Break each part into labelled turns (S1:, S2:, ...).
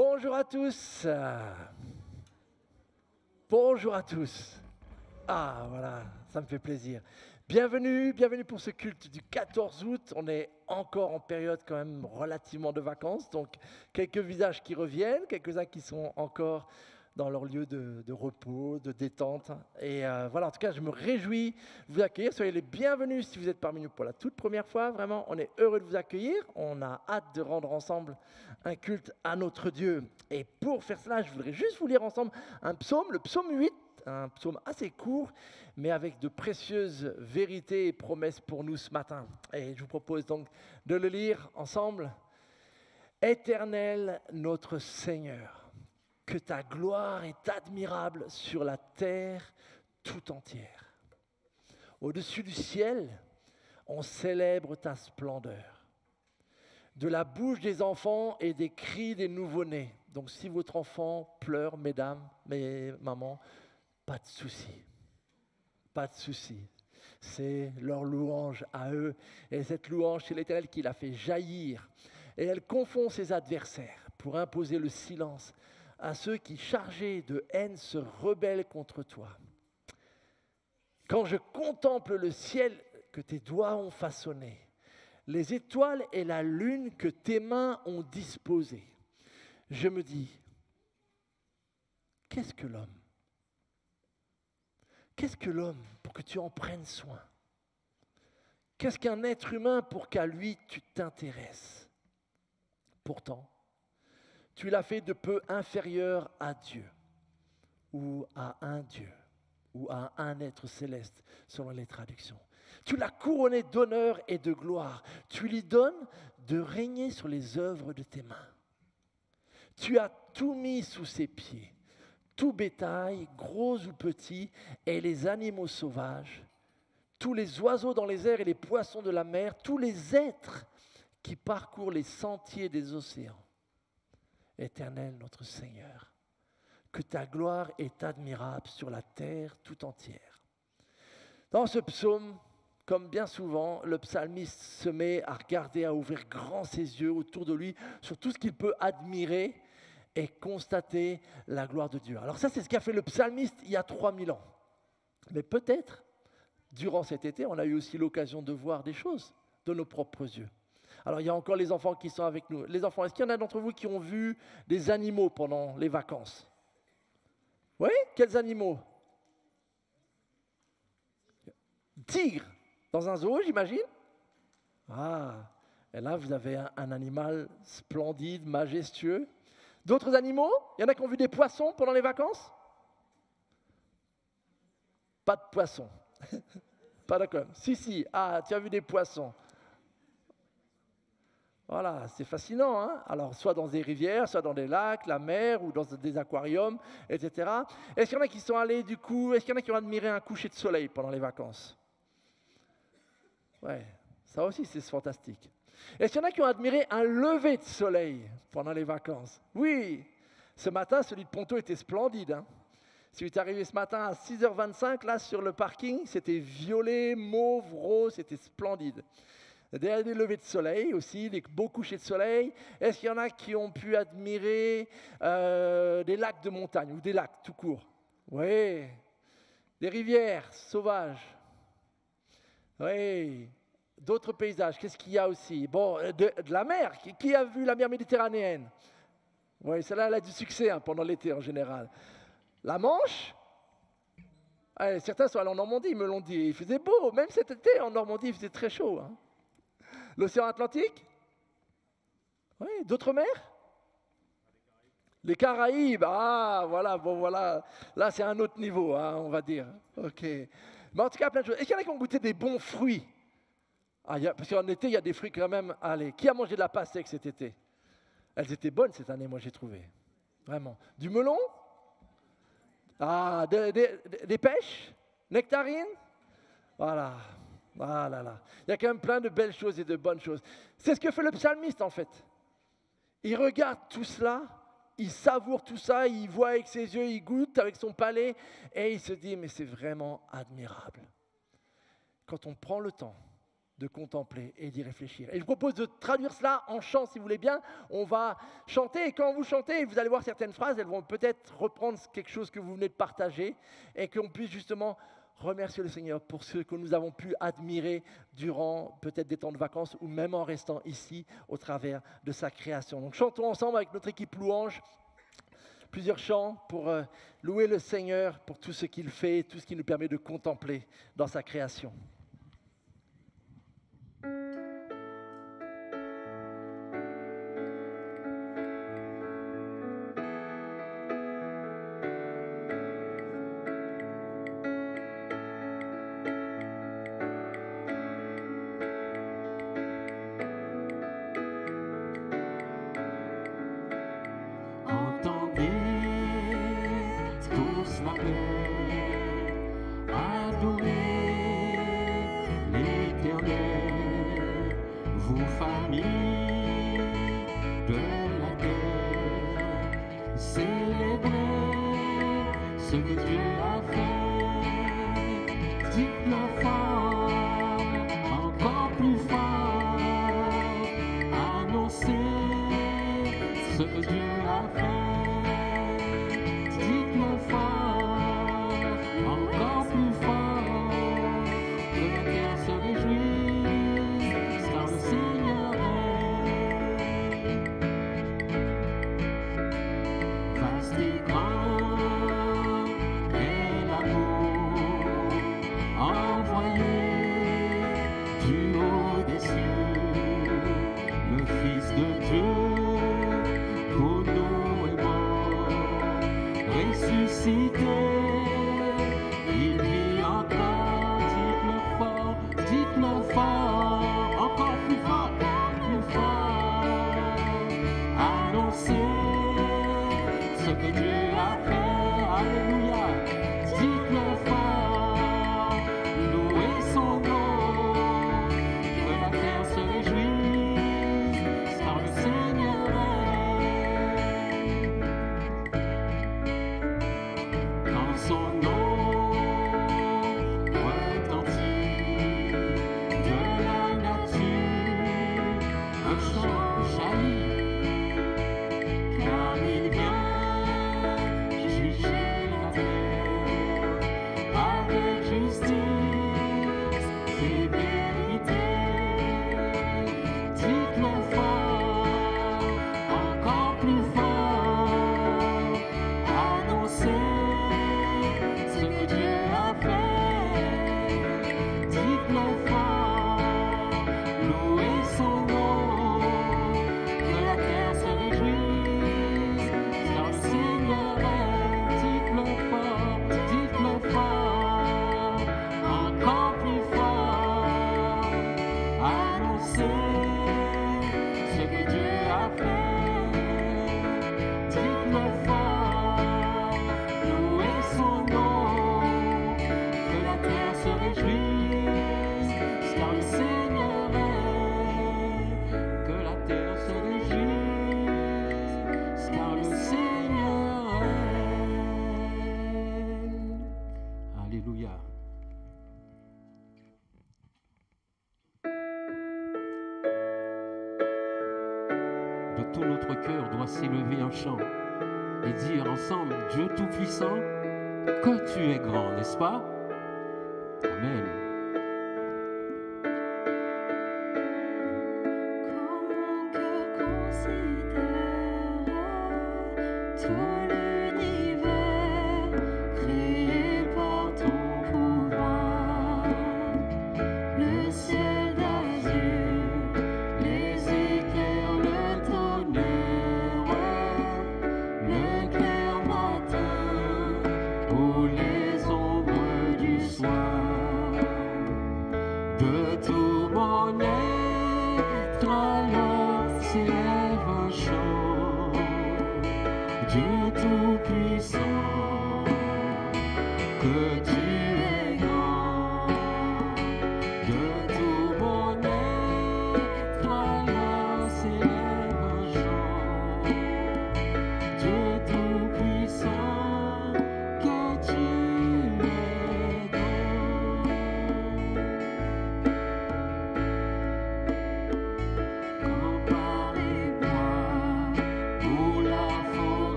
S1: Bonjour à tous. Bonjour à tous. Ah, voilà, ça me fait plaisir. Bienvenue pour ce culte du 14 août. On est encore en période quand même relativement de vacances, donc quelques visages qui reviennent, quelques-uns qui sont encore dans leur lieu de repos, de détente. Et voilà, en tout cas, je me réjouis de vous accueillir. Soyez les bienvenus si vous êtes parmi nous pour la toute première fois. Vraiment, on est heureux de vous accueillir. On a hâte de rendre ensemble un culte à notre Dieu. Et pour faire cela, je voudrais juste vous lire ensemble un psaume, le psaume 8, un psaume assez court, mais avec de précieuses vérités et promesses pour nous ce matin. Et je vous propose donc de le lire ensemble. Éternel notre Seigneur, que ta gloire est admirable sur la terre tout entière. Au-dessus du ciel, on célèbre ta splendeur. De la bouche des enfants et des cris des nouveau-nés. Donc si votre enfant pleure, mesdames, mamans, pas de souci. Pas de souci. C'est leur louange à eux. Et cette louange, c'est l'Éternel qui la fait jaillir. Et elle confond ses adversaires pour imposer le silence à ceux qui, chargés de haine, se rebellent contre toi. Quand je contemple le ciel que tes doigts ont façonné, les étoiles et la lune que tes mains ont disposées, je me dis, qu'est-ce que l'homme? Qu'est-ce que l'homme pour que tu en prennes soin? Qu'est-ce qu'un être humain pour qu'à lui tu t'intéresses? Pourtant, tu l'as fait de peu inférieur à Dieu, ou à un Dieu, ou à un être céleste, selon les traductions. Tu l'as couronné d'honneur et de gloire. Tu lui donnes de régner sur les œuvres de tes mains. Tu as tout mis sous ses pieds, tout bétail, gros ou petit, et les animaux sauvages, tous les oiseaux dans les airs et les poissons de la mer, tous les êtres qui parcourent les sentiers des océans. Éternel notre Seigneur, que ta gloire est admirable sur la terre tout entière. Dans ce psaume, comme bien souvent, le psalmiste se met à regarder, à ouvrir grand ses yeux autour de lui sur tout ce qu'il peut admirer et constater la gloire de Dieu. Alors ça, c'est ce qu'a fait le psalmiste il y a 3000 ans. Mais peut-être, durant cet été, on a eu aussi l'occasion de voir des choses de nos propres yeux. Alors, il y a encore les enfants qui sont avec nous. Les enfants, est-ce qu'il y en a d'entre vous qui ont vu des animaux pendant les vacances? Oui? Quels animaux? Tigre, dans un zoo, j'imagine? Ah, et là, vous avez un animal splendide, majestueux. D'autres animaux? Il y en a qui ont vu des poissons pendant les vacances? Pas de poissons. Pas d'accord. Si. Ah, tu as vu des poissons. Voilà, c'est fascinant, hein? Alors, soit dans des rivières, soit dans des lacs, la mer, ou dans des aquariums, etc. Est-ce qu'il y en a qui sont allés, du coup, est-ce qu'il y en a qui ont admiré un coucher de soleil pendant les vacances? Ouais, ça aussi, c'est fantastique. Est-ce qu'il y en a qui ont admiré un lever de soleil pendant les vacances? Oui, ce matin, celui de Ponto était splendide, hein? Celui qui est arrivé ce matin à 6h25, là, sur le parking, c'était violet, mauve, rose, c'était splendide. Des levées de soleil aussi, des beaux couchers de soleil. Est-ce qu'il y en a qui ont pu admirer des lacs de montagne ou des lacs tout court? Oui. Des rivières sauvages. Oui. D'autres paysages. Qu'est-ce qu'il y a aussi? Bon, de la mer. Qui a vu la mer Méditerranéenne? Oui, celle-là, elle a du succès pendant l'été en général. La Manche? Allez, certains sont allés en Normandie, ils me l'ont dit. Il faisait beau, même cet été en Normandie, il faisait très chaud. Hein. L'océan Atlantique? Oui, d'autres mers? Les Caraïbes, ah, voilà, bon, voilà. Là, c'est un autre niveau, hein, on va dire. OK. Mais en tout cas, plein de choses. Est-ce qu'il y en a qui ont goûté des bons fruits? Parce qu'en été, il y a des fruits quand même. Allez, qui a mangé de la pastèque cet été? Elles étaient bonnes cette année, moi, j'ai trouvé. Vraiment. Du melon? Ah, des pêches? Nectarines? Voilà. Ah là là. Il y a quand même plein de belles choses et de bonnes choses. C'est ce que fait le psalmiste en fait. Il regarde tout cela, il savoure tout ça, il voit avec ses yeux, il goûte avec son palais et il se dit mais c'est vraiment admirable. Quand on prend le temps de contempler et d'y réfléchir. Et je vous propose de traduire cela en chant, si vous voulez bien. On va chanter, et quand vous chantez, vous allez voir certaines phrases, elles vont peut-être reprendre quelque chose que vous venez de partager, et qu'on puisse justement remercier le Seigneur pour ce que nous avons pu admirer durant peut-être des temps de vacances, ou même en restant ici au travers de sa création. Donc chantons ensemble avec notre équipe louange, plusieurs chants pour louer le Seigneur pour tout ce qu'il fait, tout ce qui nous permet de contempler dans sa création.
S2: Tout notre cœur doit s'élever en chant et dire ensemble, Dieu Tout-Puissant, que tu es grand, n'est-ce pas? Amen.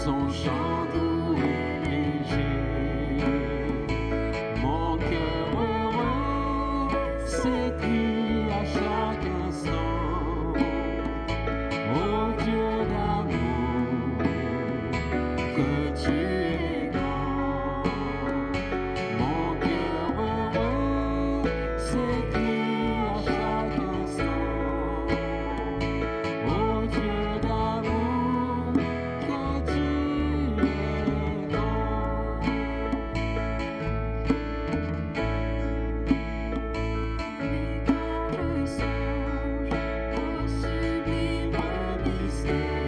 S2: son chant doux et léger. Mon cœur heureux s'écrie à chaque instant. Ô Dieu d'amour, que tu es grand. Mon cœur heureux s'écrie à chaque instant. Ô Dieu d'amour, que tu es grand.
S3: Mais quand je songe au sublime mystère,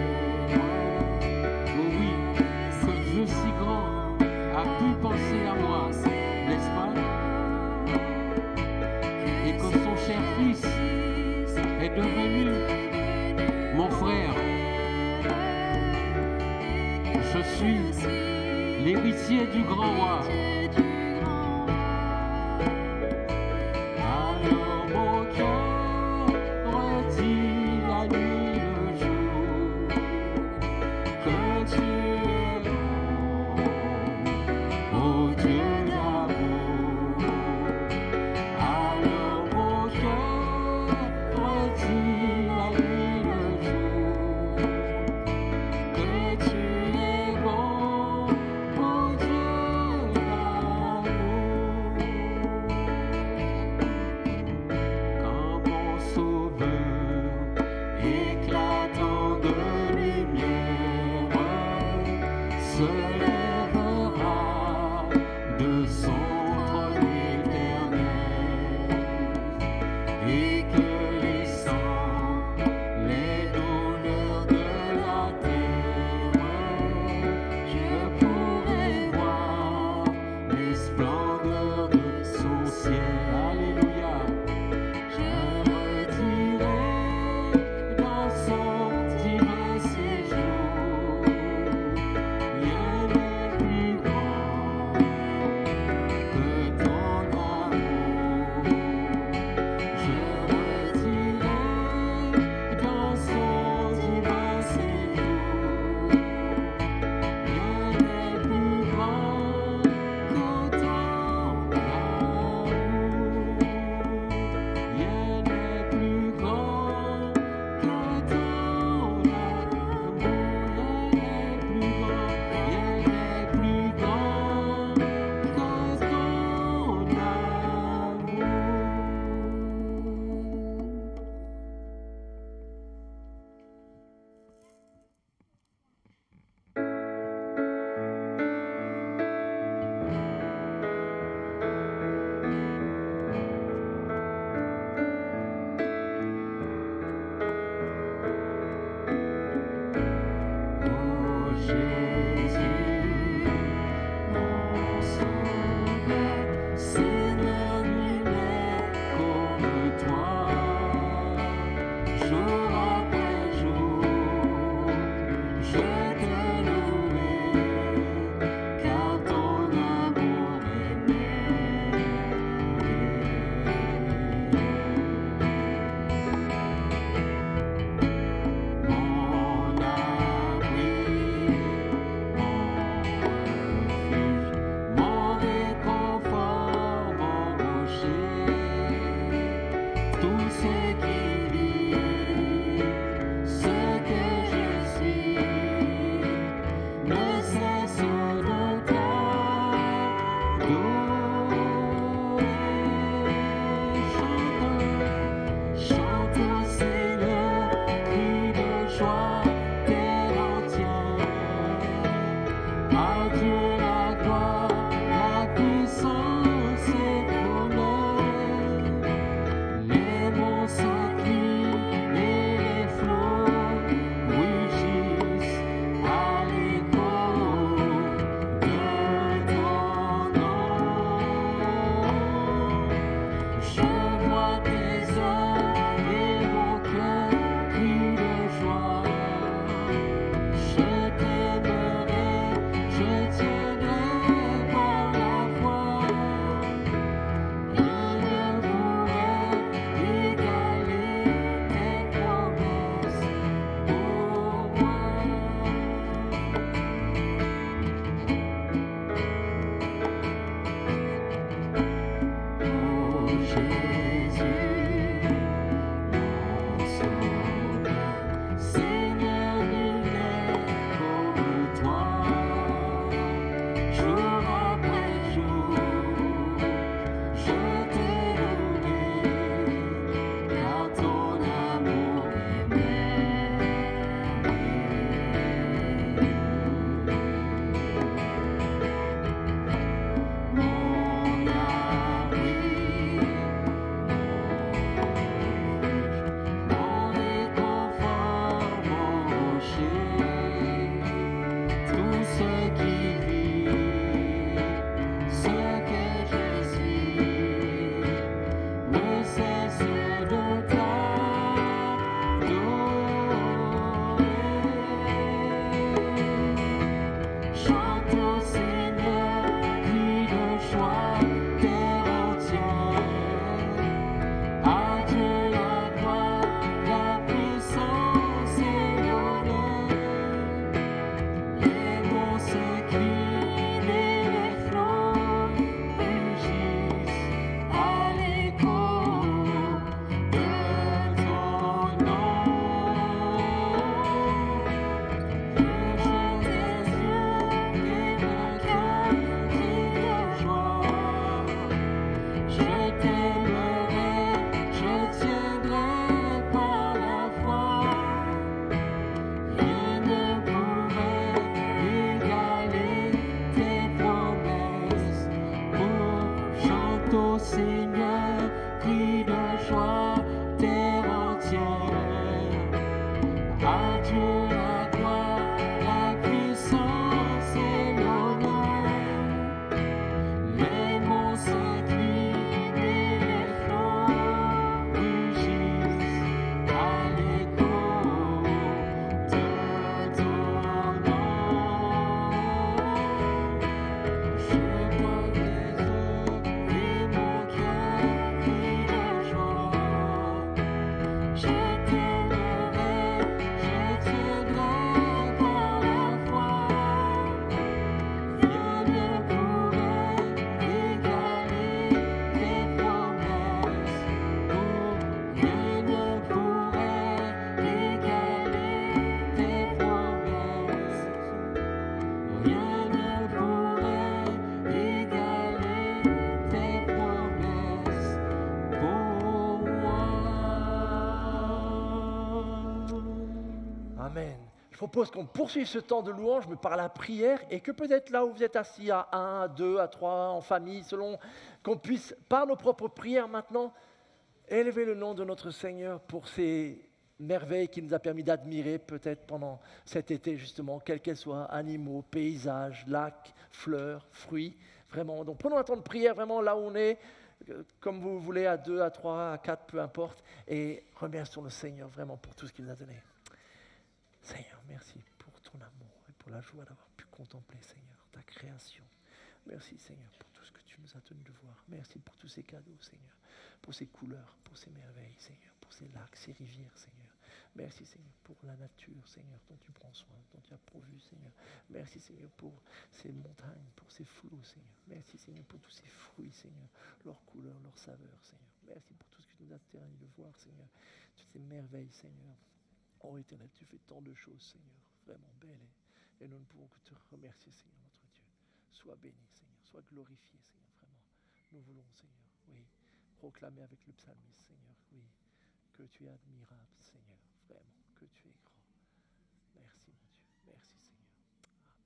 S2: Oh oui, que Dieu si grand a pu penser à moi, n'est-ce pas? Et que son cher Fils est devenu mon frère. Je suis l'héritier du grand roi. Alors mon cœur redit la nuit le jour que tu es grand, ô Dieu d'amour. Alors mon cœur redit la nuit le jour que tu es grand, ô Dieu d'amour. Quand mon sauveur éclatant de lumière se lèvera de son trône éternel, et que laissant les douleurs de la terre, je pourrai voir les splendeurs de son ciel. Alléluia. Je redirai dans son divin séjour, rien n'est plus grand que ton amour. Je redirai dans son divin séjour, rien n'est plus grand que ton amour. Rien n'est plus grand que ton amour. Rien n'est plus grand que ton amour. Oh Jésus, mon sauveur, Seigneur, nul n'est comme toi. Jour après jour, je te louerai, car ton amour est merveilleux. Mon abri, mon
S1: propose qu'on poursuive ce temps de louange, mais par la prière, et que peut-être là où vous êtes assis à 1, à 2, à 3, en famille, selon qu'on puisse, par nos propres prières maintenant, élever le nom de notre Seigneur pour ces merveilles qu'il nous a permis d'admirer peut-être pendant cet été justement, quelles qu'elles soient, animaux, paysages, lacs, fleurs, fruits, vraiment. Donc prenons un temps de prière vraiment là où on est, comme vous voulez, à 2, à 3, à 4, peu importe, et remercions le Seigneur vraiment pour tout ce qu'il nous a donné. Seigneur, merci pour ton amour et pour la joie d'avoir pu contempler, Seigneur, ta création. Merci, Seigneur, pour tout ce que tu nous as donné de voir. Merci pour tous ces cadeaux, Seigneur, pour ces couleurs, pour ces merveilles, Seigneur, pour ces lacs, ces rivières, Seigneur. Merci, Seigneur, pour la nature, Seigneur, dont tu prends soin, dont tu as pourvu, Seigneur. Merci, Seigneur, pour ces montagnes, pour ces flots, Seigneur. Merci, Seigneur, pour tous ces fruits, Seigneur, leurs couleurs, leurs saveurs, Seigneur. Merci pour tout ce que tu nous as permis de voir, Seigneur. Toutes ces merveilles, Seigneur. Oh Éternel, tu fais tant de choses, Seigneur, vraiment belles. Et nous ne pouvons que te remercier, Seigneur, notre Dieu. Sois béni, Seigneur, sois glorifié, Seigneur, vraiment. Nous voulons, Seigneur, oui, proclamer avec le psalmiste, Seigneur, oui, que tu es admirable, Seigneur, vraiment, que tu es grand. Merci, mon Dieu, merci, Seigneur. Amen.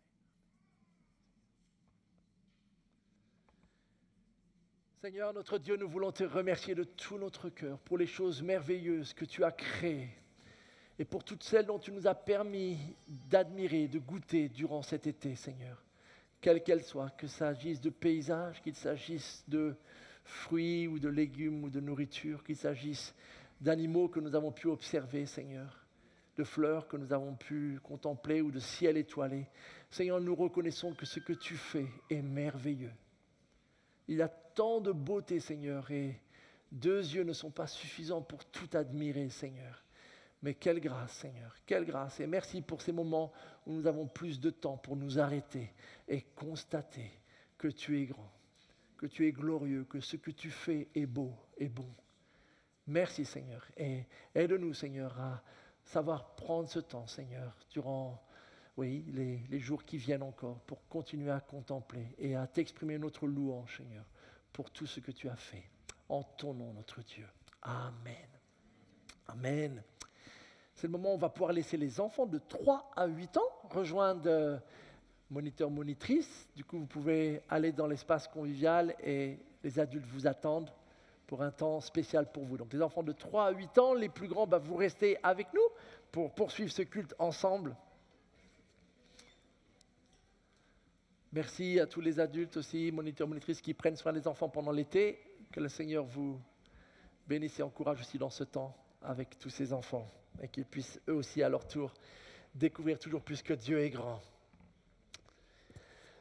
S1: Seigneur, notre Dieu, nous voulons te remercier de tout notre cœur pour les choses merveilleuses que tu as créées et pour toutes celles dont tu nous as permis d'admirer, de goûter durant cet été, Seigneur. Quelles qu'elles soient, qu'il s'agisse de paysages, qu'il s'agisse de fruits ou de légumes ou de nourriture, qu'il s'agisse d'animaux que nous avons pu observer, Seigneur, de fleurs que nous avons pu contempler ou de ciel étoilé. Seigneur, nous reconnaissons que ce que tu fais est merveilleux. Il y a tant de beauté, Seigneur, et 2 yeux ne sont pas suffisants pour tout admirer, Seigneur. Mais quelle grâce, Seigneur, quelle grâce. Et merci pour ces moments où nous avons plus de temps pour nous arrêter et constater que tu es grand, que tu es glorieux, que ce que tu fais est beau et bon. Merci, Seigneur. Et aide-nous, Seigneur, à savoir prendre ce temps, Seigneur, durant les jours qui viennent encore, pour continuer à contempler et à t'exprimer notre louange, Seigneur, pour tout ce que tu as fait. En ton nom, notre Dieu. Amen. Amen. C'est le moment où on va pouvoir laisser les enfants de 3 à 8 ans rejoindre moniteur, monitrice. Du coup, vous pouvez aller dans l'espace convivial et les adultes vous attendent pour un temps spécial pour vous. Donc les enfants de 3 à 8 ans, les plus grands, vous restez avec nous pour poursuivre ce culte ensemble. Merci à tous les adultes aussi, moniteurs, monitrices qui prennent soin des enfants pendant l'été. Que le Seigneur vous bénisse et encourage aussi dans ce temps avec tous ces enfants et qu'ils puissent eux aussi à leur tour découvrir toujours plus que Dieu est grand.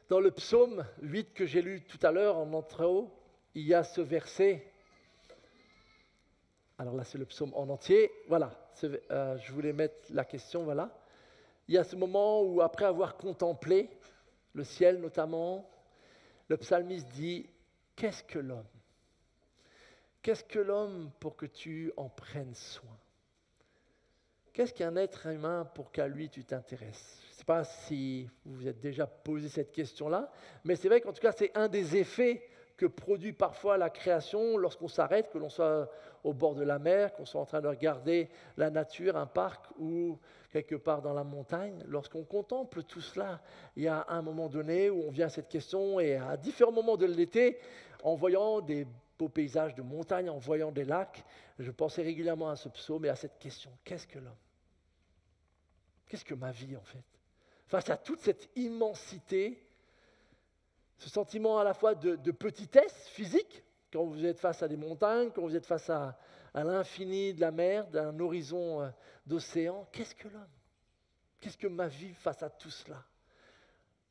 S1: Dans le psaume 8 que j'ai lu tout à l'heure en entrée, il y a ce verset. Alors là, c'est le psaume en entier. Voilà, je voulais mettre la question, voilà. Il y a ce moment où, après avoir contemplé le ciel notamment, le psalmiste dit « Qu'est-ce que l'homme ? Qu'est-ce que l'homme pour que tu en prennes soin ? Qu'est-ce qu'un être humain pour qu'à lui tu t'intéresses ?» Je ne sais pas si vous vous êtes déjà posé cette question-là, mais c'est vrai qu'en tout cas, c'est un des effets que produit parfois la création lorsqu'on s'arrête, que l'on soit au bord de la mer, qu'on soit en train de regarder la nature, un parc ou quelque part dans la montagne. Lorsqu'on contemple tout cela, il y a un moment donné où on vient à cette question et à différents moments de l'été, en voyant des beaux paysages de montagne, en voyant des lacs, je pensais régulièrement à ce psaume et à cette question. Qu'est-ce que l'homme ? Qu'est-ce que ma vie en fait ? Face à toute cette immensité, ce sentiment à la fois de petitesse physique, quand vous êtes face à des montagnes, quand vous êtes face à l'infini de la mer, d'un horizon d'océan, qu'est-ce que l'homme ? Qu'est-ce que ma vie face à tout cela ?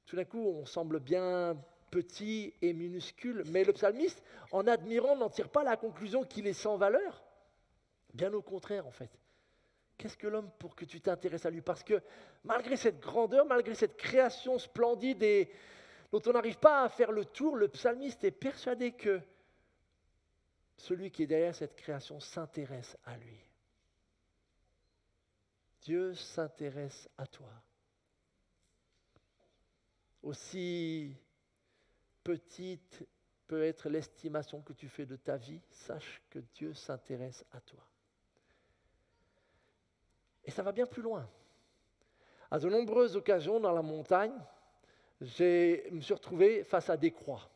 S1: Tout d'un coup, on semble bien petit et minuscule, mais le psalmiste, en admirant, n'en tire pas la conclusion qu'il est sans valeur. Bien au contraire, en fait. Qu'est-ce que l'homme pour que tu t'intéresses à lui ? Parce que malgré cette grandeur, malgré cette création splendide et dont on n'arrive pas à faire le tour, le psalmiste est persuadé que celui qui est derrière cette création s'intéresse à lui. Dieu s'intéresse à toi. Aussi petite peut être l'estimation que tu fais de ta vie, sache que Dieu s'intéresse à toi. Et ça va bien plus loin. À de nombreuses occasions dans la montagne, je me suis retrouvé face à des croix.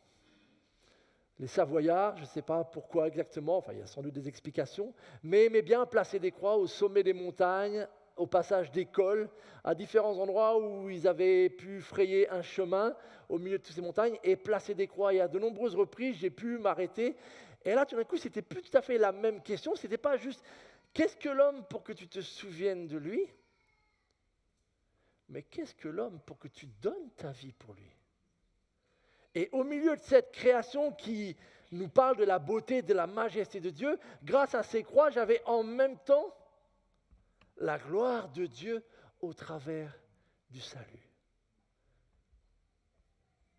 S1: Les Savoyards, je ne sais pas pourquoi exactement, enfin il y a sans doute des explications, mais aimaient bien placer des croix au sommet des montagnes, au passage des cols, à différents endroits où ils avaient pu frayer un chemin au milieu de toutes ces montagnes et placer des croix. Et à de nombreuses reprises, j'ai pu m'arrêter. Et là, tout d'un coup, ce n'était plus tout à fait la même question. Ce n'était pas juste « qu'est-ce que l'homme pour que tu te souviennes de lui ?» mais qu'est-ce que l'homme pour que tu donnes ta vie pour lui? Et au milieu de cette création qui nous parle de la beauté, de la majesté de Dieu, grâce à ces croix, j'avais en même temps la gloire de Dieu au travers du salut.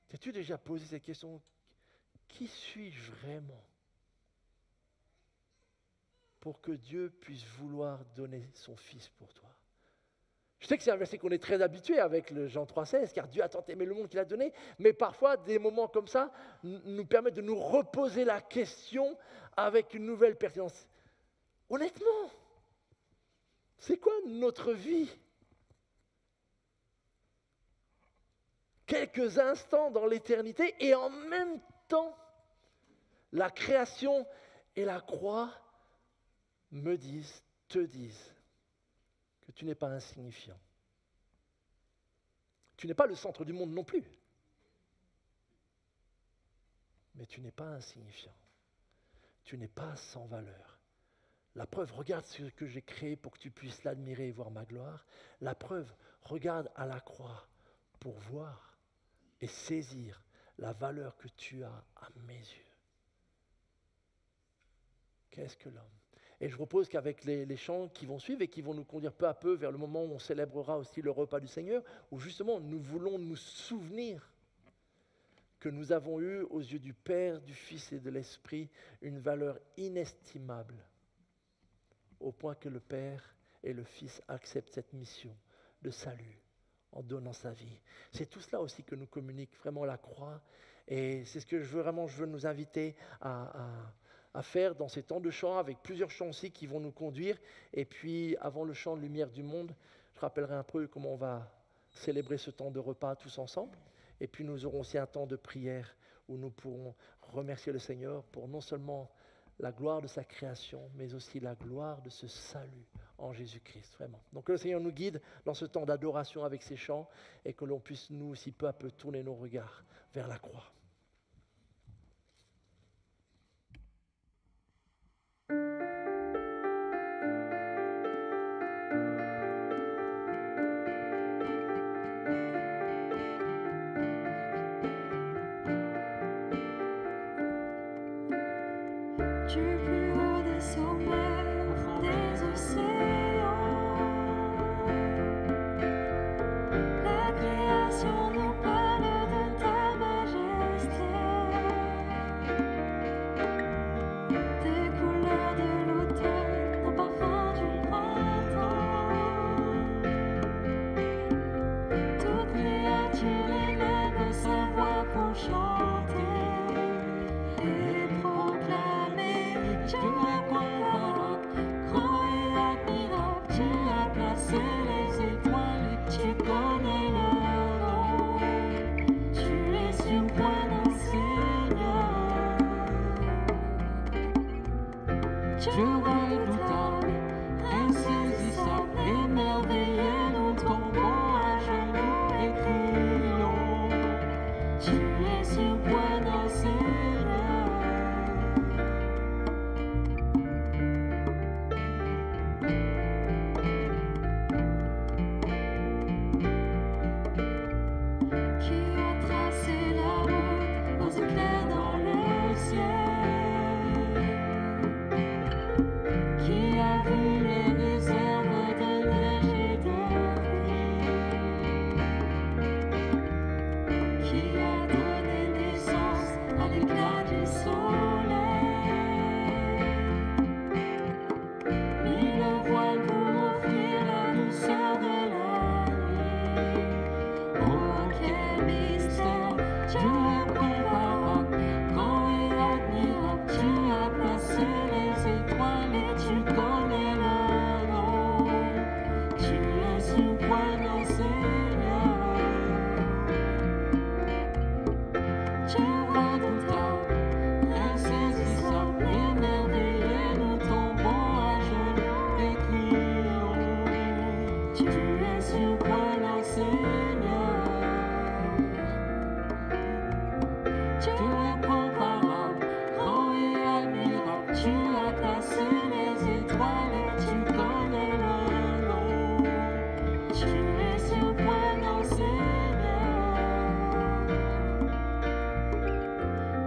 S1: T'as-tu déjà posé cette question? Qui suis-je vraiment pour que Dieu puisse vouloir donner son Fils pour toi? Je sais que c'est un verset qu'on est très habitué avec le Jean 3,16, car Dieu a tant aimé le monde qu'il a donné, mais parfois des moments comme ça nous permettent de nous reposer la question avec une nouvelle pertinence. Honnêtement, c'est quoi notre vie? Quelques instants dans l'éternité et en même temps, la création et la croix me disent, te disent, que tu n'es pas insignifiant. Tu n'es pas le centre du monde non plus. Mais tu n'es pas insignifiant. Tu n'es pas sans valeur. La preuve, regarde ce que j'ai créé pour que tu puisses l'admirer et voir ma gloire. La preuve, regarde à la croix pour voir et saisir la valeur que tu as à mes yeux. Qu'est-ce que l'homme? Et je propose qu'avec les chants qui vont suivre et qui vont nous conduire peu à peu vers le moment où on célébrera aussi le repas du Seigneur, où justement nous voulons nous souvenir que nous avons eu aux yeux du Père, du Fils et de l'Esprit une valeur inestimable, au point que le Père et le Fils acceptent cette mission de salut en donnant sa vie. C'est tout cela aussi que nous communique vraiment la croix, et c'est ce que je veux nous inviter à faire dans ces temps de chant, avec plusieurs chants aussi qui vont nous conduire. Et puis, avant le chant Lumière du monde, je rappellerai un peu comment on va célébrer ce temps de repas tous ensemble. Et puis, nous aurons aussi un temps de prière où nous pourrons remercier le Seigneur pour non seulement la gloire de sa création, mais aussi la gloire de ce salut en Jésus-Christ, vraiment. Donc, que le Seigneur nous guide dans ce temps d'adoration avec ces chants et que l'on puisse, nous aussi, peu à peu, tourner nos regards vers la croix.
S3: Du plus haut des sommets, des océans, la création nous parle de ta majesté.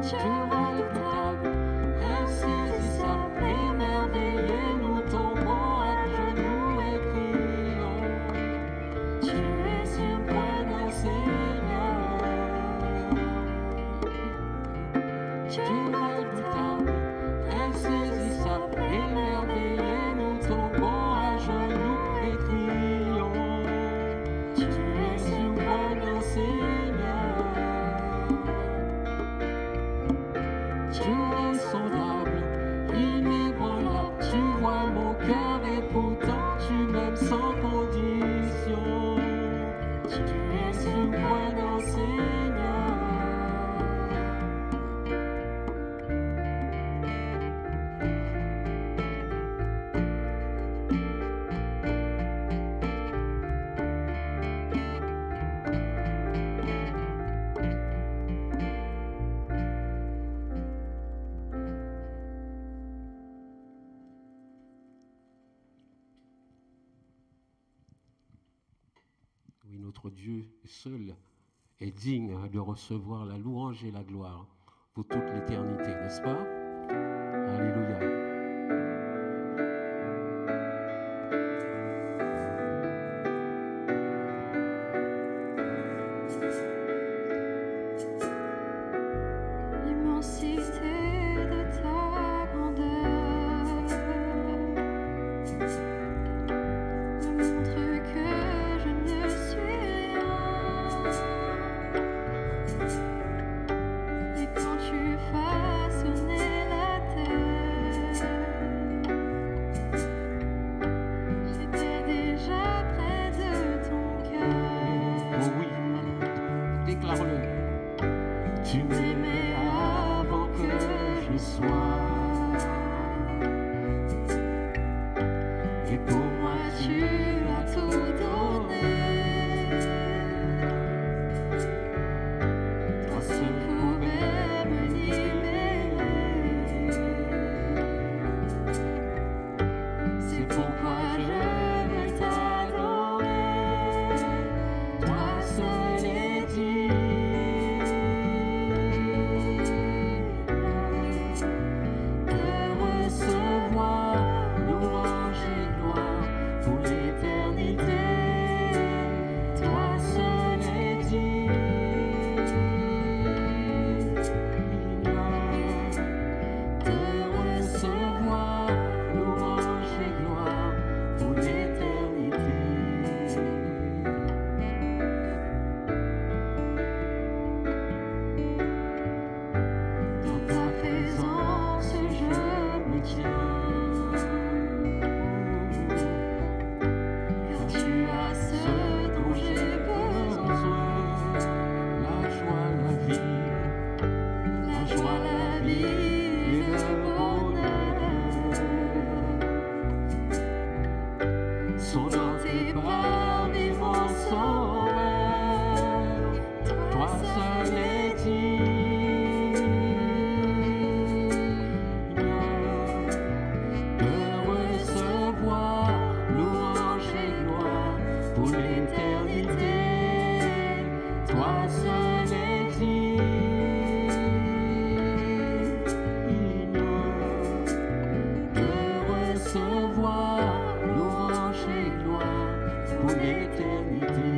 S2: Dieu redoutable, insaisissable, émerveillé, nous tombons à genoux et crions. Tu es surprenant, Seigneur. Dieu redoutable, insaisissable, émerveillé, nous tombons à genoux et crions. Tu es surprenant, Seigneur. Tu es insondable, inébranlable, tu vois mon cœur et pourtant tu m'aimes sans condition. Tu es surprenant, Seigneur. Oui, notre Dieu seul est digne de recevoir la louange et la gloire pour toute l'éternité, n'est-ce pas? Alléluia.
S3: L'immensité de ta grandeur me montre que je ne suis rien. Et quand tu façonnais la terre, j'étais déjà près de ton cœur.
S2: Oh oui, déclare-le. Tu m'aimais avant que je sois. Et pour moi
S3: Tu as tout donné. Toi seul pouvais me libérer. C'est pourquoi je veux t'adorer. Toi seul est digne de recevoir louange et gloire pour l'éternité. Toi seul est digne de recevoir louange et gloire pour l'éternité. Dans ta présence, je me tiens, car tu as ce dont j'ai besoin.
S2: la joie, la vie,
S3: La joie, la vie et le bonheur
S2: sont dans tes bras, vivant sauveur. Toi seul est digne de recevoir louange et gloire pour l'éternité. Toi seul est digne de recevoir louange et gloire pour l'éternité.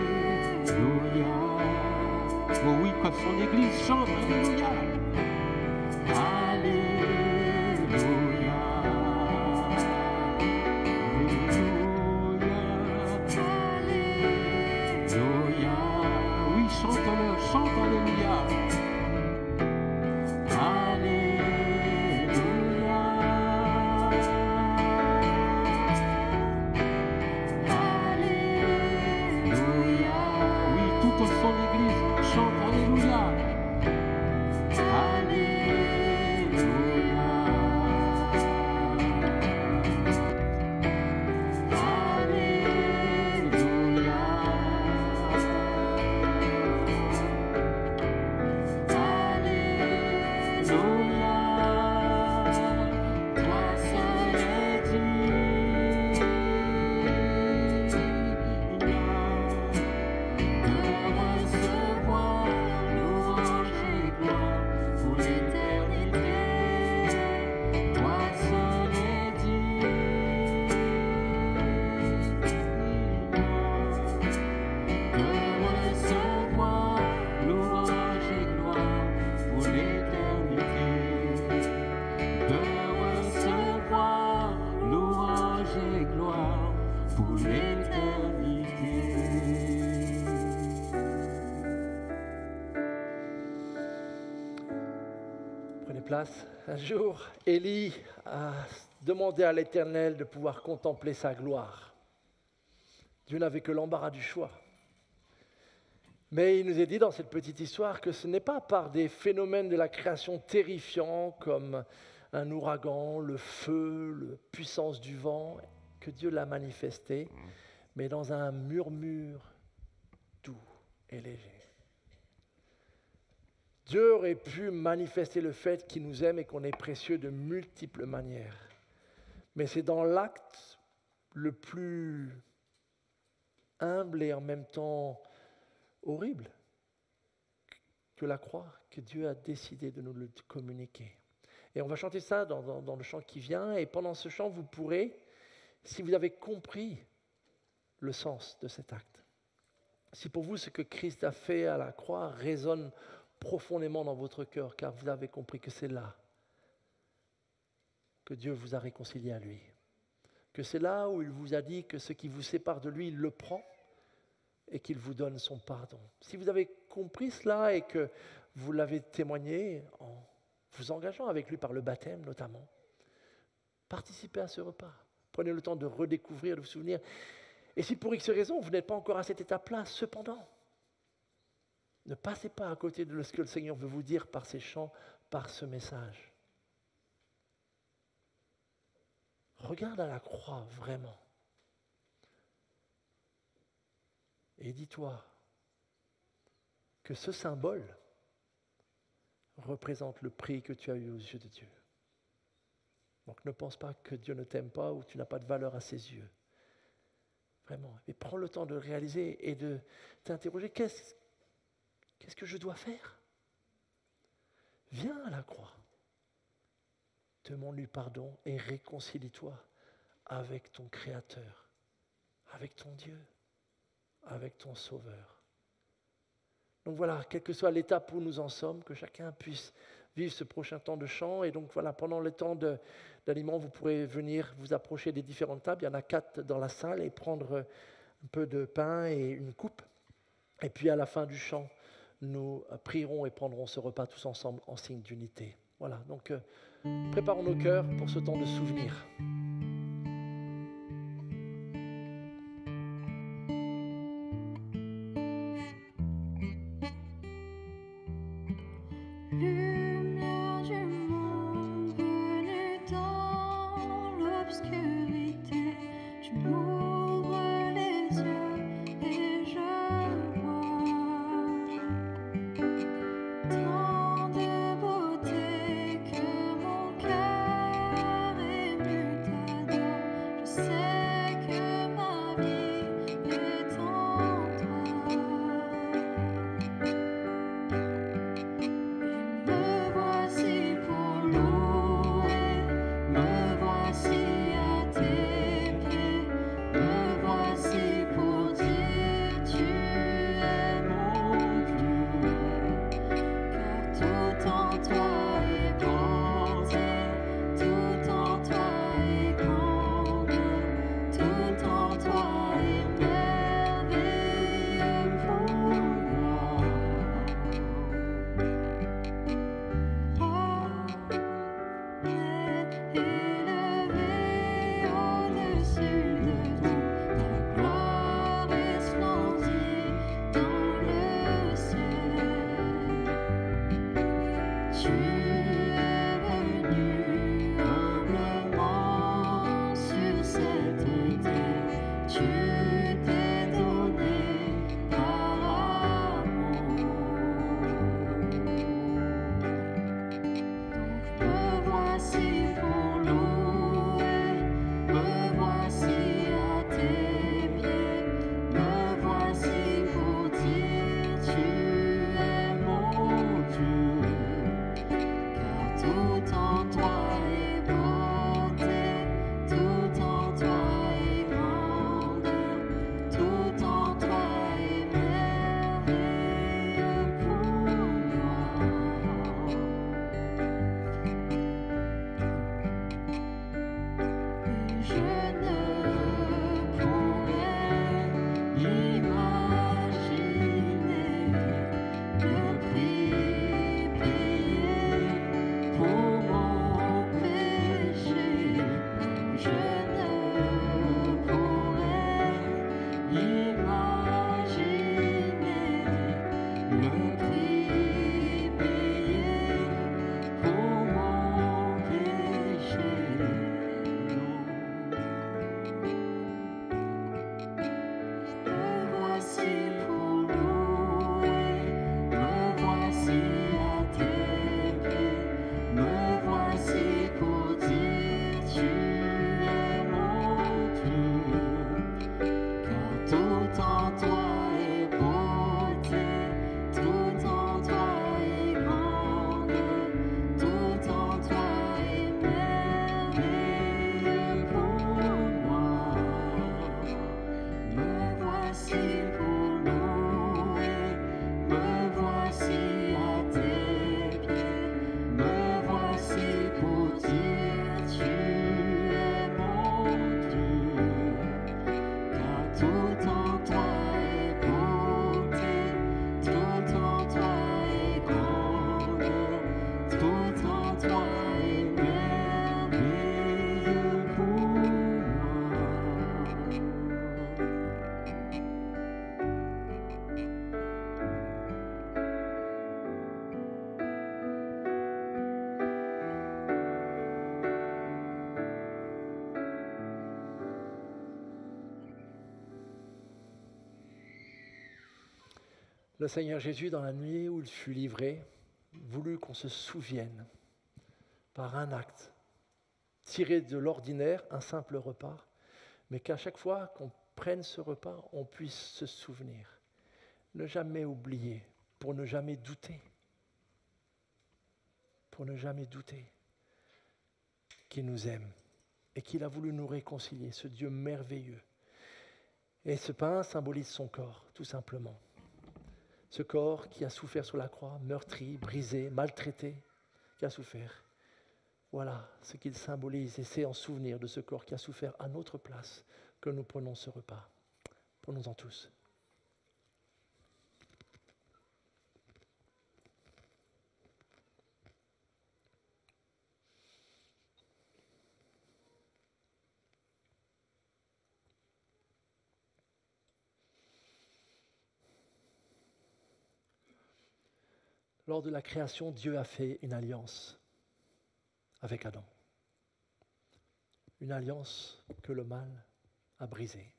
S2: Alléluia. Oh oui, quand son église chante, Alléluia. Alléluia. Alléluia. Oui, chante-le, chante Alléluia. Alléluia. Alléluia. Oui, tout au son
S1: place. Un jour, Élie a demandé à l'Éternel de pouvoir contempler sa gloire. Dieu n'avait que l'embarras du choix. Mais il nous est dit dans cette petite histoire que ce n'est pas par des phénomènes de la création terrifiants comme un ouragan, le feu, la puissance du vent, que Dieu l'a manifesté, mais dans un murmure doux et léger. Dieu aurait pu manifester le fait qu'il nous aime et qu'on est précieux de multiples manières. Mais c'est dans l'acte le plus humble et en même temps horrible que la croix que Dieu a décidé de nous le communiquer. Et on va chanter ça dans le chant qui vient. Et pendant ce chant, vous pourrez, si vous avez compris le sens de cet acte, si pour vous ce que Christ a fait à la croix résonne profondément dans votre cœur, car vous avez compris que c'est là que Dieu vous a réconcilié à lui, que c'est là où il vous a dit que ce qui vous sépare de lui, il le prend et qu'il vous donne son pardon. Si vous avez compris cela et que vous l'avez témoigné en vous engageant avec lui par le baptême notamment, participez à ce repas. Prenez le temps de redécouvrir, de vous souvenir. Et si pour X raison, vous n'êtes pas encore à cette étape-là, cependant, ne passez pas à côté de ce que le Seigneur veut vous dire par ces chants, par ce message. Regarde à la croix vraiment. Et dis-toi que ce symbole représente le prix que tu as eu aux yeux de Dieu. Donc ne pense pas que Dieu ne t'aime pas ou que tu n'as pas de valeur à ses yeux. Vraiment. Et prends le temps de réaliser et de t'interroger, qu'est-ce que je dois faire? Viens à la croix. Demande-lui pardon et réconcilie-toi avec ton Créateur, avec ton Dieu, avec ton Sauveur. Donc voilà, quelle que soit l'étape où nous en sommes, que chacun puisse vivre ce prochain temps de chant. Et donc voilà, pendant le temps d'aliment, vous pourrez venir vous approcher des différentes tables. Il y en a 4 dans la salle et prendre un peu de pain et une coupe. Et puis à la fin du chant, nous prierons et prendrons ce repas tous ensemble en signe d'unité. Voilà, donc préparons nos cœurs pour ce temps de souvenir.
S3: Lumière du monde venue dans l'obscurité, tu m'ouvres les yeux et je vois tant de beauté que mon cœur ému
S1: Le Seigneur Jésus, dans la nuit où il fut livré, voulut qu'on se souvienne par un acte tiré de l'ordinaire, un simple repas, mais qu'à chaque fois qu'on prenne ce repas, on puisse se souvenir, ne jamais oublier, pour ne jamais douter, qu'il nous aime et qu'il a voulu nous réconcilier, ce Dieu merveilleux. Et ce pain symbolise son corps, tout simplement. Ce corps qui a souffert sur la croix, meurtri, brisé, maltraité, qui a souffert. Voilà ce qu'il symbolise, et c'est en souvenir de ce corps qui a souffert à notre place que nous prenons ce repas. Prenons-en tous. Lors de la création, Dieu a fait une alliance avec Adam. Une alliance que le mal a brisée.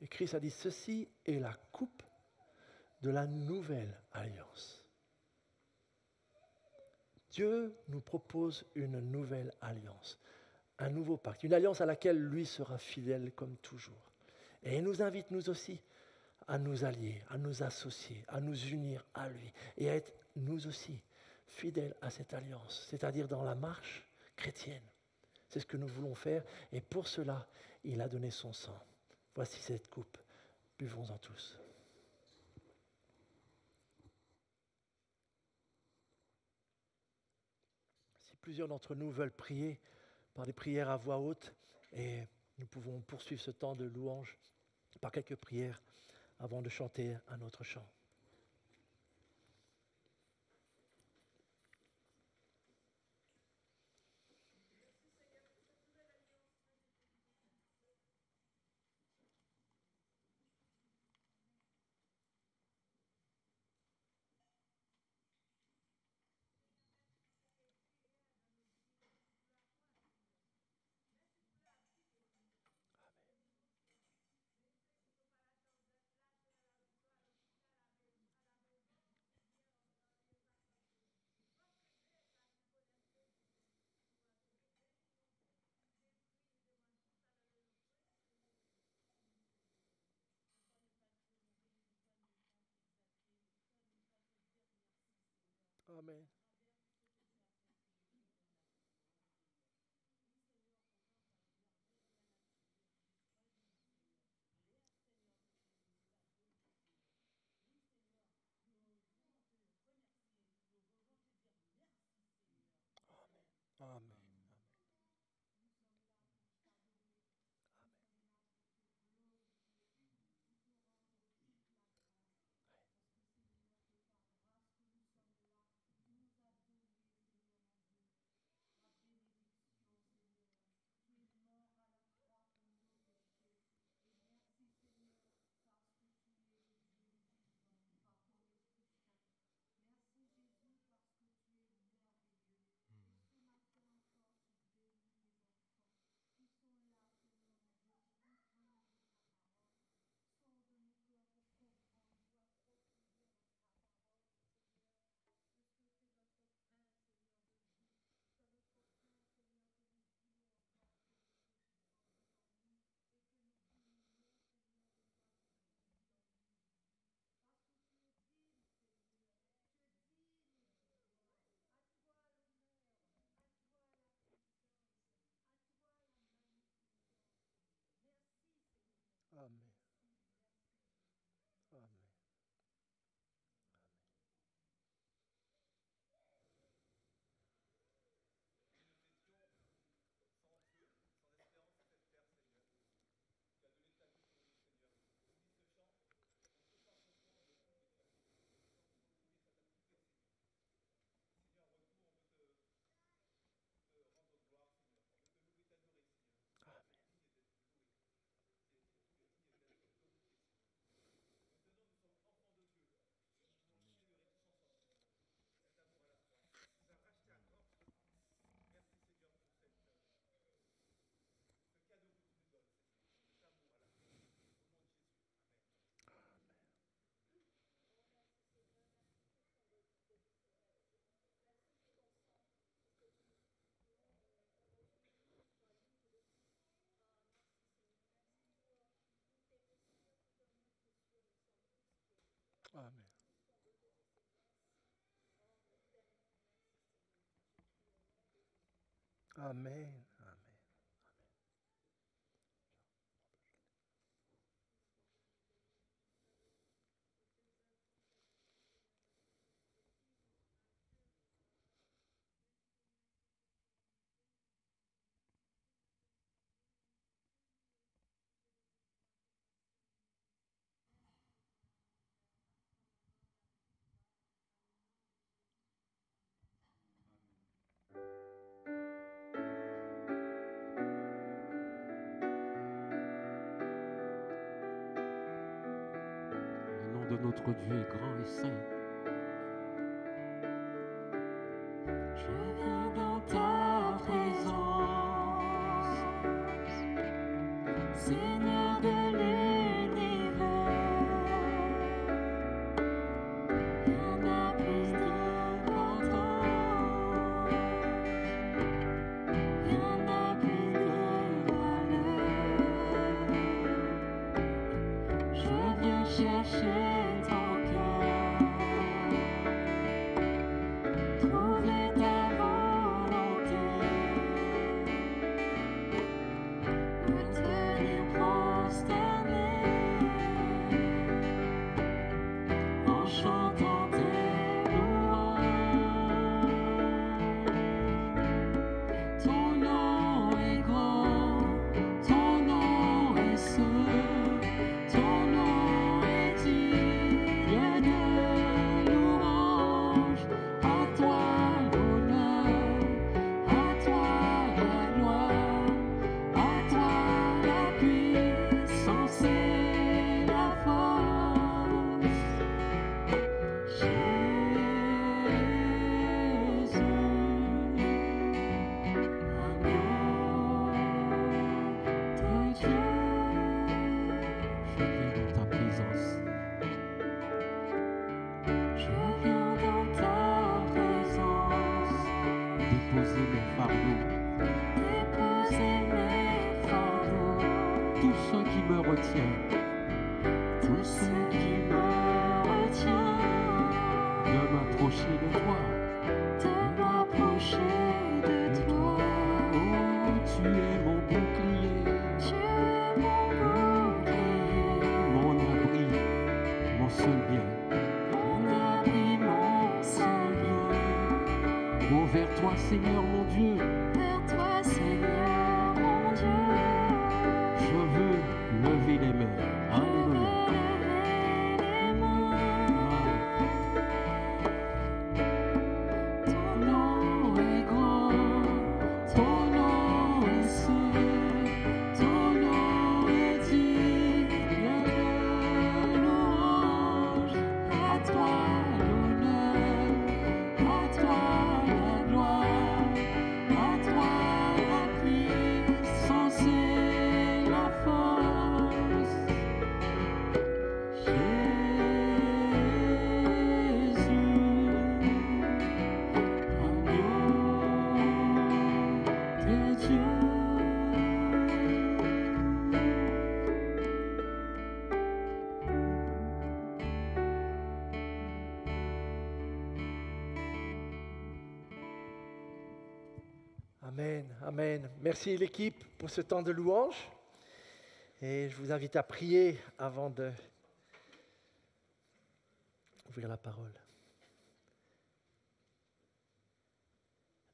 S1: Et Christ a dit, ceci est la coupe de la nouvelle alliance. Dieu nous propose une nouvelle alliance, un nouveau pacte, une alliance à laquelle lui sera fidèle comme toujours. Et il nous invite, nous aussi, à nous allier, à nous associer, à nous unir à lui et à être, nous aussi, fidèles à cette alliance, c'est-à-dire dans la marche chrétienne. C'est ce que nous voulons faire et pour cela, il a donné son sang. Voici cette coupe, buvons-en tous. Si plusieurs d'entre nous veulent prier par des prières à voix haute, et nous pouvons poursuivre ce temps de louange par quelques prières avant de chanter un autre chant. Amen. Amen. Amen. Amen. Amen.
S2: Le nom de notre Dieu est grand et saint.
S3: Je viens dans ta présence, Seigneur de l'univers. Rien n'a plus d'importance, rien n'a plus de valeur. Je viens chercher ton cœur, trouver ta volonté, me tenir prosterné en chantant tes louanges. Ton nom est grand, ton nom est saint, ton nom est digne de louange. À toi l'honneur, à toi la gloire, à toi la puissance et la force. Jésus, agneau de Dieu.
S2: Je viens dans ta présence.
S3: Je viens dans ta présence,
S2: Déposer mes fardeaux,
S3: déposer mes fardeaux,
S2: tout ce qui me retient
S3: tout ce qui me retient,
S2: de m'approcher de toi.
S3: de m'approcher de toi.
S2: Oh, tu es mon bouclier,
S3: Tu es mon bouclier,
S2: mon abri, mon seul bien.
S3: mon abri, mon seul bien.
S2: Oh, vers toi, Seigneur mon Dieu,
S3: Vers toi, Seigneur mon Dieu,
S2: je veux lever les mains.
S3: je veux
S2: Alléluia.
S3: lever les mains. Ton nom est grand, ton nom est saint, ton nom est digne de louange. À toi l'honneur, à toi la gloire, à toi la puissance et la force. Jésus,
S1: Amen, amen. Merci l'équipe pour ce temps de louange. Et je vous invite à prier avant de ouvrir la parole.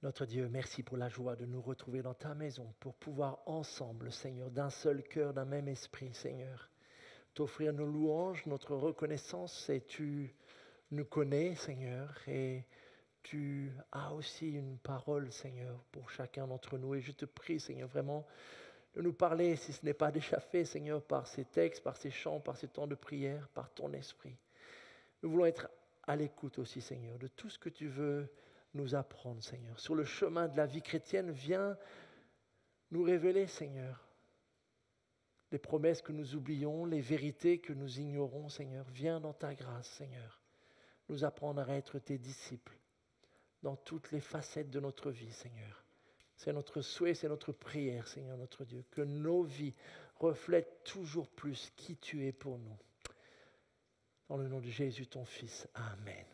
S1: Notre Dieu, merci pour la joie de nous retrouver dans ta maison pour pouvoir ensemble, Seigneur, d'un seul cœur, d'un même esprit, Seigneur, t'offrir nos louanges, notre reconnaissance. Et tu nous connais, Seigneur, et tu as aussi une parole, Seigneur, pour chacun d'entre nous. Et je te prie, Seigneur, vraiment de nous parler, si ce n'est pas déjà fait, Seigneur, par ces textes, par ces chants, par ces temps de prière, par ton esprit. Nous voulons être à l'écoute aussi, Seigneur, de tout ce que tu veux nous apprendre, Seigneur. Sur le chemin de la vie chrétienne, viens nous révéler, Seigneur, les promesses que nous oublions, les vérités que nous ignorons, Seigneur. Viens dans ta grâce, Seigneur, nous apprendre à être tes disciples dans toutes les facettes de notre vie, Seigneur. C'est notre souhait, c'est notre prière, Seigneur notre Dieu, que nos vies reflètent toujours plus qui tu es pour nous. Dans le nom de Jésus, ton Fils. Amen.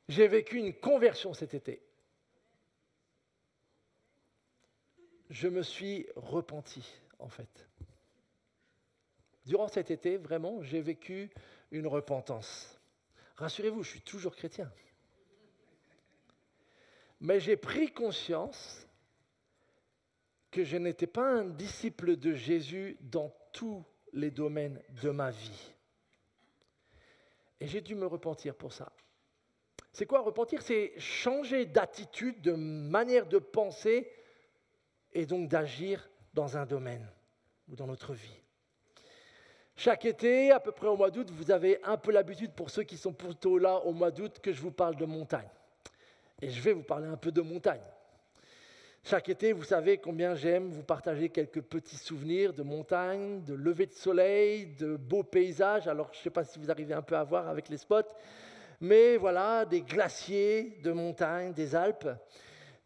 S1: J'ai vécu une conversion cet été. Je me suis repenti, en fait. Durant cet été, vraiment, j'ai vécu une repentance. Rassurez-vous, je suis toujours chrétien. Mais j'ai pris conscience que je n'étais pas un disciple de Jésus dans tous les domaines de ma vie. Et j'ai dû me repentir pour ça. C'est quoi repentir? C'est changer d'attitude, de manière de penser et donc d'agir dans un domaine ou dans notre vie. Chaque été, à peu près au mois d'août, vous avez un peu l'habitude, pour ceux qui sont plutôt là au mois d'août, que je vous parle de montagne. Et je vais vous parler un peu de montagne. Chaque été, vous savez combien j'aime vous partager quelques petits souvenirs de montagne, de lever de soleil, de beaux paysages. Alors, je ne sais pas si vous arrivez un peu à voir avec les spots, mais voilà, des glaciers de montagne, des Alpes,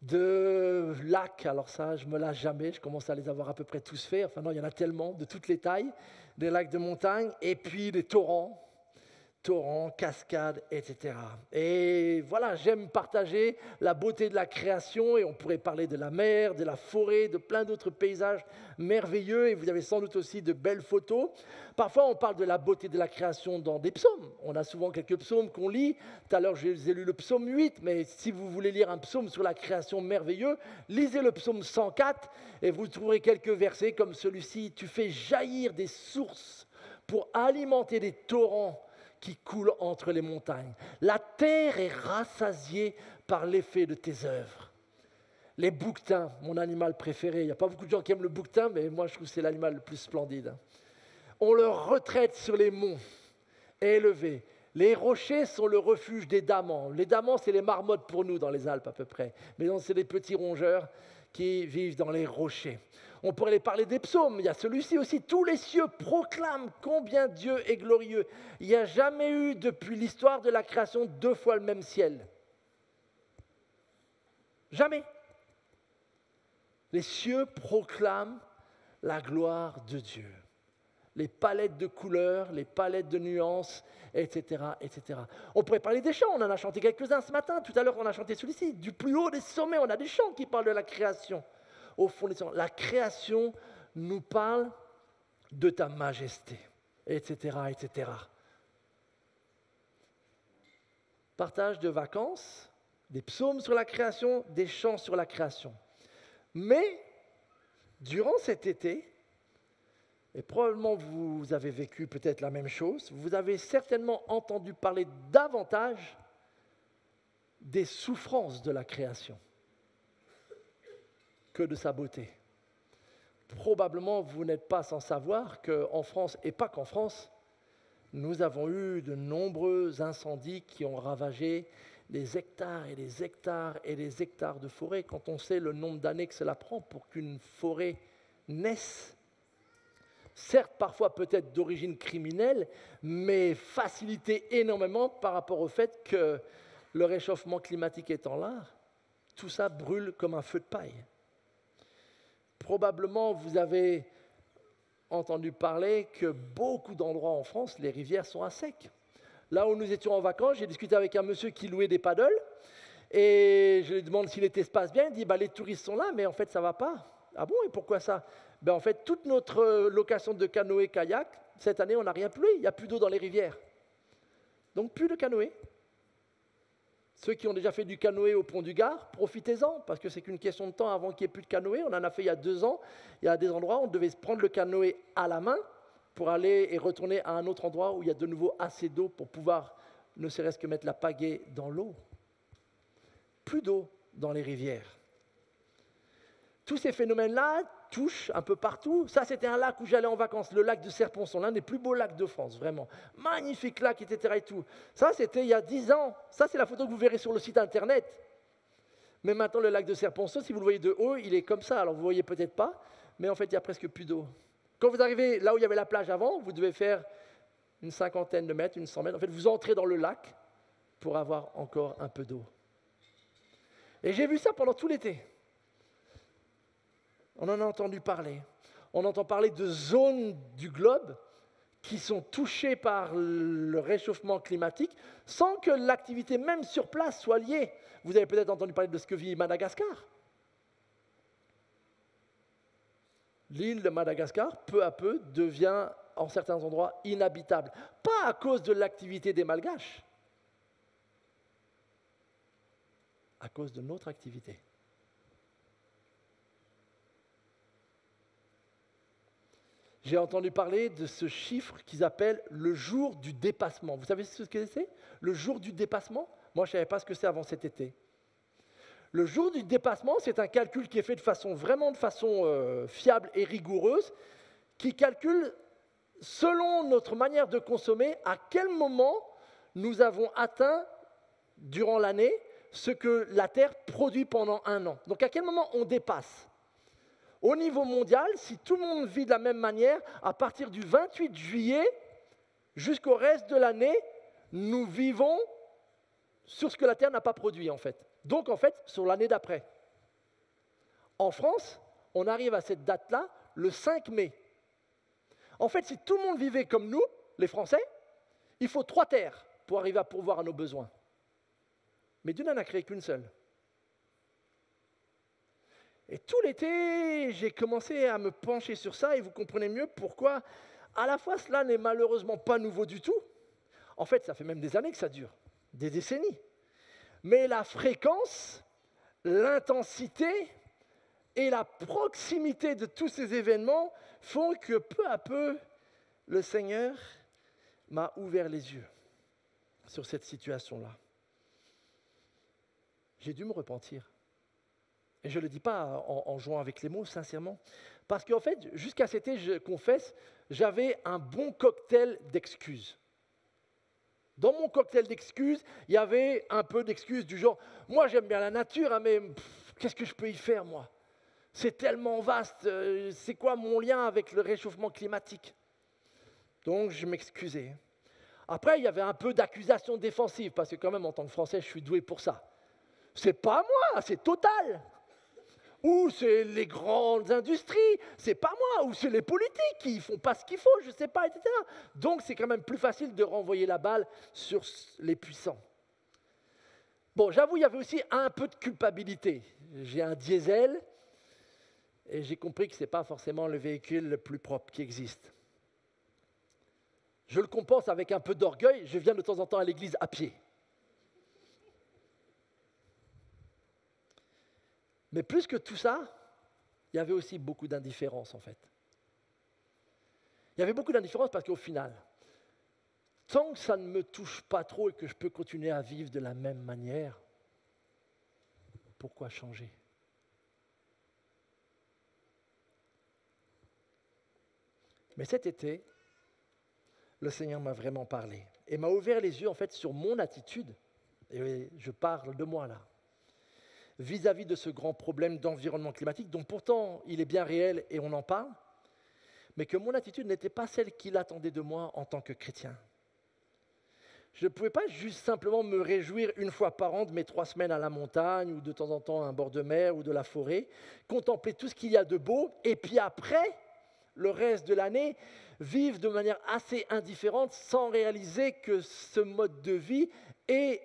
S1: de lacs. Alors ça, je ne me lâche jamais, je commence à les avoir à peu près tous faits. Enfin non, il y en a tellement, de toutes les tailles, des lacs de montagne, et puis des torrents, cascades, etc. Et voilà, j'aime partager la beauté de la création, et on pourrait parler de la mer, de la forêt, de plein d'autres paysages merveilleux, et vous avez sans doute aussi de belles photos. Parfois, on parle de la beauté de la création dans des psaumes. On a souvent quelques psaumes qu'on lit. Tout à l'heure, j'ai lu le psaume 8, mais si vous voulez lire un psaume sur la création merveilleux, lisez le psaume 104, et vous trouverez quelques versets comme celui-ci. « Tu fais jaillir des sources pour alimenter des torrents qui coulent entre les montagnes. La terre est rassasiée par l'effet de tes œuvres. » Les bouquetins, mon animal préféré. Il n'y a pas beaucoup de gens qui aiment le bouquetin, mais moi je trouve que c'est l'animal le plus splendide. On leur retraite sur les monts élevés. Les rochers sont le refuge des damans. Les damans, c'est les marmottes pour nous dans les Alpes à peu près. Mais non, c'est des petits rongeurs qui vivent dans les rochers. On pourrait les parler des psaumes. Il y a celui-ci aussi. Tous les cieux proclament combien Dieu est glorieux. Il n'y a jamais eu depuis l'histoire de la création 2 fois le même ciel. Jamais. Les cieux proclament la gloire de Dieu. Les palettes de couleurs, les palettes de nuances, etc., etc. On pourrait parler des chants, on en a chanté quelques-uns ce matin. Tout à l'heure, on a chanté celui-ci. Du plus haut des sommets, on a des chants qui parlent de la création. Au fond des sommets, la création nous parle de ta majesté, etc., etc. Partage de vacances, des psaumes sur la création, des chants sur la création. Mais, durant cet été, et probablement vous avez vécu peut-être la même chose, vous avez certainement entendu parler davantage des souffrances de la création que de sa beauté. Probablement, vous n'êtes pas sans savoir qu'en France, et pas qu'en France, nous avons eu de nombreux incendies qui ont ravagé des hectares et des hectares et des hectares de forêt. Quand on sait le nombre d'années que cela prend pour qu'une forêt naisse, certes parfois peut-être d'origine criminelle, mais facilitée énormément par rapport au fait que le réchauffement climatique étant là, tout ça brûle comme un feu de paille. Probablement, vous avez entendu parler que beaucoup d'endroits en France, les rivières sont à sec. Là où nous étions en vacances, j'ai discuté avec un monsieur qui louait des paddles et je lui demande si l'été se passe bien. Il dit les touristes sont là, mais en fait ça ne va pas. Ah bon, et pourquoi ça? En fait, toute notre location de canoë-kayak, cette année, on n'a rien plu. Il n'y a plus d'eau dans les rivières. Donc plus de canoë. Ceux qui ont déjà fait du canoë au pont du Gard, profitez-en, parce que c'est qu'une question de temps avant qu'il n'y ait plus de canoë. On en a fait il y a 2 ans. Il y a des endroits où on devait prendre le canoë à la main pour aller et retourner à un autre endroit où il y a de nouveau assez d'eau pour pouvoir ne serait-ce que mettre la pagaie dans l'eau. Plus d'eau dans les rivières. Tous ces phénomènes-là touchent un peu partout. Ça, c'était un lac où j'allais en vacances, le lac de Serponçon, l'un des plus beaux lacs de France, vraiment. Magnifique lac, etc. et tout. Ça, c'était il y a 10 ans. Ça, c'est la photo que vous verrez sur le site internet. Mais maintenant, le lac de Serponçon, si vous le voyez de haut, il est comme ça. Alors, vous ne voyez peut-être pas, mais en fait, il n'y a presque plus d'eau. Quand vous arrivez là où il y avait la plage avant, vous devez faire une 50aine de mètres, une 100 mètres. En fait, vous entrez dans le lac pour avoir encore un peu d'eau. Et j'ai vu ça pendant tout l'été. On en a entendu parler. On entend parler de zones du globe qui sont touchés par le réchauffement climatique sans que l'activité même sur place soit liée. Vous avez peut-être entendu parler de ce que vit Madagascar. L'île de Madagascar, peu à peu, devient, en certains endroits, inhabitable. Pas à cause de l'activité des Malgaches, à cause de notre activité. J'ai entendu parler de ce chiffre qu'ils appellent le jour du dépassement. Vous savez ce que c'est? Le jour du dépassement? Moi, je ne savais pas ce que c'est avant cet été. Le jour du dépassement, c'est un calcul qui est fait de façon fiable et rigoureuse, qui calcule, selon notre manière de consommer, à quel moment nous avons atteint, durant l'année, ce que la Terre produit pendant un an. Donc, à quel moment on dépasse? Au niveau mondial, si tout le monde vit de la même manière, à partir du 28 juillet jusqu'au reste de l'année, nous vivons sur ce que la Terre n'a pas produit, en fait. Donc, en fait, sur l'année d'après. En France, on arrive à cette date-là le 5 mai. En fait, si tout le monde vivait comme nous, les Français, il faut 3 terres pour arriver à pourvoir à nos besoins. Mais Dieu n'en a créé qu'une seule. Et tout l'été, j'ai commencé à me pencher sur ça et vous comprenez mieux pourquoi, à la fois, cela n'est malheureusement pas nouveau du tout. En fait, ça fait même des années que ça dure, des décennies. Mais la fréquence, l'intensité et la proximité de tous ces événements font que peu à peu, le Seigneur m'a ouvert les yeux sur cette situation-là. J'ai dû me repentir. Et je ne le dis pas en jouant avec les mots, sincèrement. Parce qu'en fait, jusqu'à cet été, je confesse, j'avais un bon cocktail d'excuses. Dans mon cocktail d'excuses, il y avait un peu d'excuses du genre « Moi, j'aime bien la nature, hein, mais qu'est-ce que je peux y faire, moi? C'est tellement vaste, c'est quoi mon lien avec le réchauffement climatique ?» Donc, je m'excusais. Après, il y avait un peu d'accusation défensive, parce que quand même, en tant que Français, je suis doué pour ça. C'est pas moi, c'est Total. Ou c'est les grandes industries, c'est pas moi, ou c'est les politiques qui font pas ce qu'il faut, je sais pas, etc. Donc c'est quand même plus facile de renvoyer la balle sur les puissants. Bon, j'avoue, il y avait aussi un peu de culpabilité. J'ai un diesel et j'ai compris que ce n'est pas forcément le véhicule le plus propre qui existe. Je le compense avec un peu d'orgueil, je viens de temps en temps à l'église à pied. Mais plus que tout ça, il y avait aussi beaucoup d'indifférence en fait. Il y avait beaucoup d'indifférence parce qu'au final, tant que ça ne me touche pas trop et que je peux continuer à vivre de la même manière, pourquoi changer? Mais cet été, le Seigneur m'a vraiment parlé et m'a ouvert les yeux en fait sur mon attitude, et je parle de moi là, vis-à-vis de ce grand problème d'environnement climatique, dont pourtant il est bien réel et on en parle, mais que mon attitude n'était pas celle qu'il attendait de moi en tant que chrétien. Je ne pouvais pas juste simplement me réjouir une fois par an de mes 3 semaines à la montagne, ou de temps en temps à un bord de mer ou de la forêt, contempler tout ce qu'il y a de beau, et puis après, le reste de l'année, vivre de manière assez indifférente sans réaliser que ce mode de vie est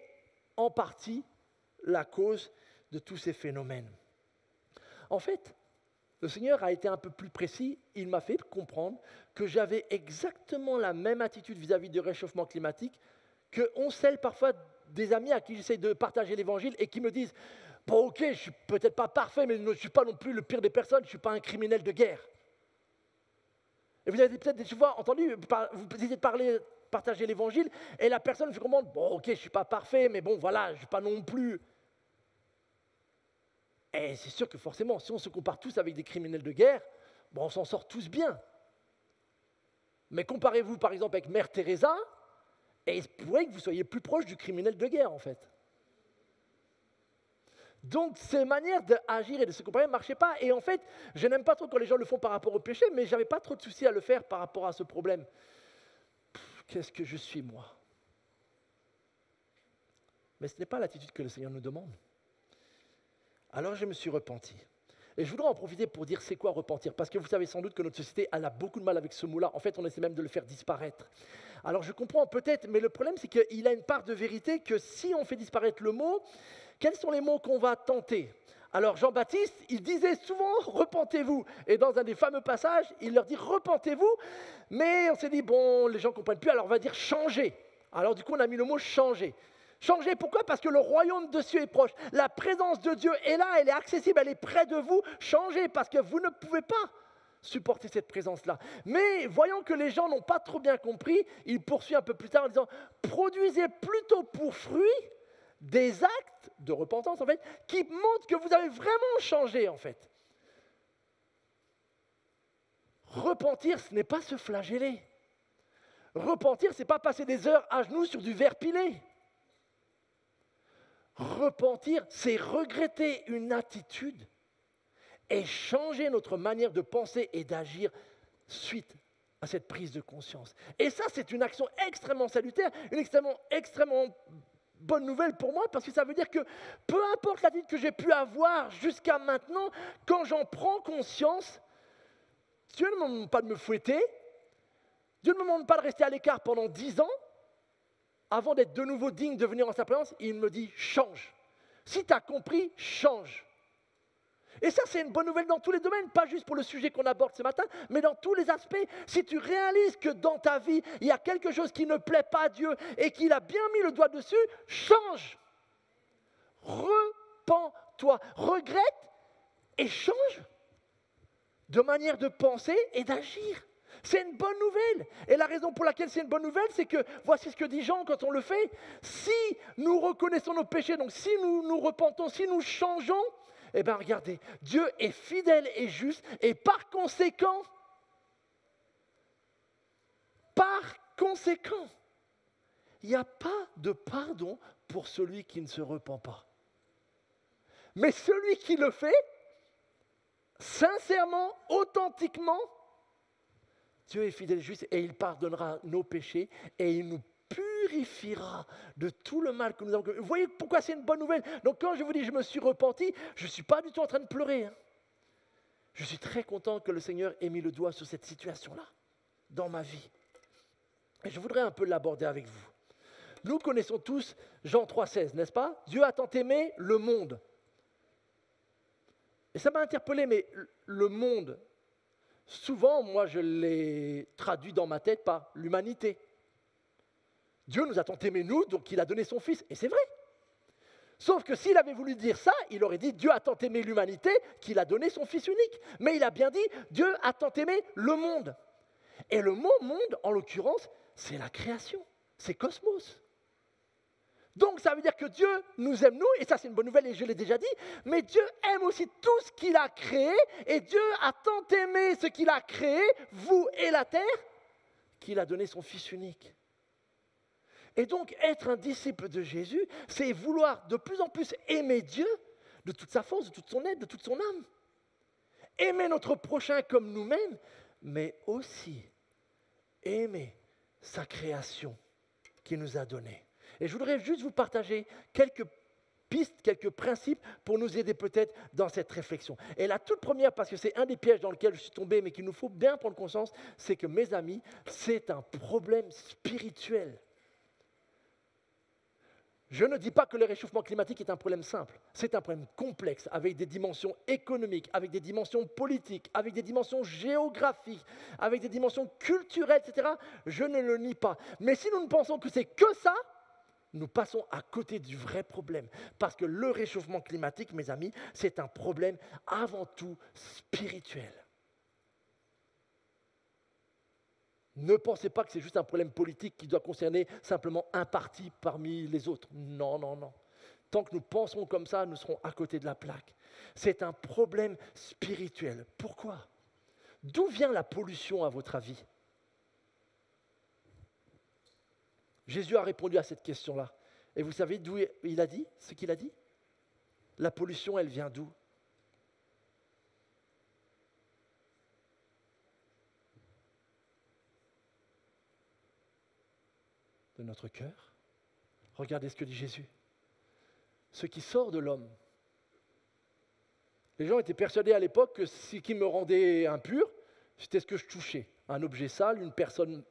S1: en partie la cause de tous ces phénomènes. En fait, le Seigneur a été un peu plus précis, il m'a fait comprendre que j'avais exactement la même attitude vis-à-vis du réchauffement climatique qu'on scelle parfois des amis à qui j'essaie de partager l'évangile et qui me disent « Bon ok, je ne suis peut-être pas parfait, mais je ne suis pas non plus le pire des personnes, je ne suis pas un criminel de guerre. » Et vous avez peut-être des fois entendu, vous essayez de partager l'évangile et la personne fait comprendre « Bon ok, je ne suis pas parfait, mais bon voilà, je ne suis pas non plus... » Et c'est sûr que forcément, si on se compare tous avec des criminels de guerre, bon, on s'en sort tous bien. Mais comparez-vous par exemple avec Mère Teresa, et il se pourrait que vous soyez plus proche du criminel de guerre en fait. Donc ces manières d'agir et de se comparer ne marchaient pas. Et en fait, je n'aime pas trop quand les gens le font par rapport au péché, mais je n'avais pas trop de soucis à le faire par rapport à ce problème. Qu'est-ce que je suis moi? Mais ce n'est pas l'attitude que le Seigneur nous demande. Alors je me suis repenti. Et je voudrais en profiter pour dire c'est quoi repentir. Parce que vous savez sans doute que notre société, elle a beaucoup de mal avec ce mot-là. En fait, on essaie même de le faire disparaître. Alors je comprends peut-être, mais le problème c'est qu'il a une part de vérité que si on fait disparaître le mot, quels sont les mots qu'on va tenter ? Alors Jean-Baptiste, il disait souvent « repentez-vous ». Et dans un des fameux passages, il leur dit « repentez-vous ». Mais on s'est dit « bon, les gens ne comprennent plus, alors on va dire « changer ». Alors du coup, on a mis le mot « changer ». Changer, pourquoi ? Parce que le royaume de Dieu est proche. La présence de Dieu est là, elle est accessible, elle est près de vous. Changez, parce que vous ne pouvez pas supporter cette présence-là. Mais voyant que les gens n'ont pas trop bien compris, il poursuit un peu plus tard en disant « produisez plutôt pour fruit des actes de repentance, en fait, qui montrent que vous avez vraiment changé, en fait. » Repentir, ce n'est pas se flageller. Repentir, ce n'est pas passer des heures à genoux sur du verre pilé. Repentir, c'est regretter une attitude et changer notre manière de penser et d'agir suite à cette prise de conscience. Et ça, c'est une action extrêmement salutaire, une extrêmement bonne nouvelle pour moi, parce que ça veut dire que peu importe l'attitude que j'ai pu avoir jusqu'à maintenant, quand j'en prends conscience, Dieu ne me demande pas de me fouetter, Dieu ne me demande pas de rester à l'écart pendant 10 ans, avant d'être de nouveau digne de venir en sa présence, il me dit « change ». Si tu as compris, change. Et ça, c'est une bonne nouvelle dans tous les domaines, pas juste pour le sujet qu'on aborde ce matin, mais dans tous les aspects. Si tu réalises que dans ta vie, il y a quelque chose qui ne plaît pas à Dieu et qu'il a bien mis le doigt dessus, change. Repens-toi, regrette et change de manière de penser et d'agir. C'est une bonne nouvelle. Et la raison pour laquelle c'est une bonne nouvelle, c'est que, voici ce que dit Jean quand on le fait, si nous reconnaissons nos péchés, donc si nous nous repentons, si nous changeons, eh bien regardez, Dieu est fidèle et juste, et par conséquent, il n'y a pas de pardon pour celui qui ne se repent pas. Mais celui qui le fait, sincèrement, authentiquement, Dieu est fidèle et juste et il pardonnera nos péchés et il nous purifiera de tout le mal que nous avons commis. Vous voyez pourquoi c'est une bonne nouvelle. Donc quand je vous dis je me suis repenti, je ne suis pas du tout en train de pleurer. Je suis très content que le Seigneur ait mis le doigt sur cette situation-là dans ma vie. Et je voudrais un peu l'aborder avec vous. Nous connaissons tous Jean 3,16, n'est-ce pas ? Dieu a tant aimé le monde. Et ça m'a interpellé, mais le monde, souvent, moi, je l'ai traduit dans ma tête par l'humanité. Dieu nous a tant aimé, nous, donc il a donné son Fils. Et c'est vrai. Sauf que s'il avait voulu dire ça, il aurait dit Dieu a tant aimé l'humanité qu'il a donné son Fils unique. Mais il a bien dit Dieu a tant aimé le monde. Et le mot monde, en l'occurrence, c'est la création. C'est cosmos. Donc ça veut dire que Dieu nous aime nous, et ça c'est une bonne nouvelle et je l'ai déjà dit, mais Dieu aime aussi tout ce qu'il a créé, et Dieu a tant aimé ce qu'il a créé, vous et la terre, qu'il a donné son Fils unique. Et donc être un disciple de Jésus, c'est vouloir de plus en plus aimer Dieu, de toute sa force, de toute son aide, de toute son âme. Aimer notre prochain comme nous-mêmes, mais aussi aimer sa création qu'il nous a donnée. Et je voudrais juste vous partager quelques pistes, quelques principes pour nous aider peut-être dans cette réflexion. Et la toute première, parce que c'est un des pièges dans lesquels je suis tombé, mais qu'il nous faut bien prendre conscience, c'est que mes amis, c'est un problème spirituel. Je ne dis pas que le réchauffement climatique est un problème simple. C'est un problème complexe, avec des dimensions économiques, avec des dimensions politiques, avec des dimensions géographiques, avec des dimensions culturelles, etc. Je ne le nie pas. Mais si nous ne pensons que c'est que ça, nous passons à côté du vrai problème. Parce que le réchauffement climatique, mes amis, c'est un problème avant tout spirituel. Ne pensez pas que c'est juste un problème politique qui doit concerner simplement un parti parmi les autres. Non, non, non. Tant que nous penserons comme ça, nous serons à côté de la plaque. C'est un problème spirituel. Pourquoi ? D'où vient la pollution à votre avis ? Jésus a répondu à cette question-là. Et vous savez d'où il a dit ce qu'il a dit ? La pollution, elle vient d'où ? De notre cœur. Regardez ce que dit Jésus. Ce qui sort de l'homme Les gens étaient persuadés à l'époque que ce qui me rendait impur, c'était ce que je touchais. Un objet sale, une personne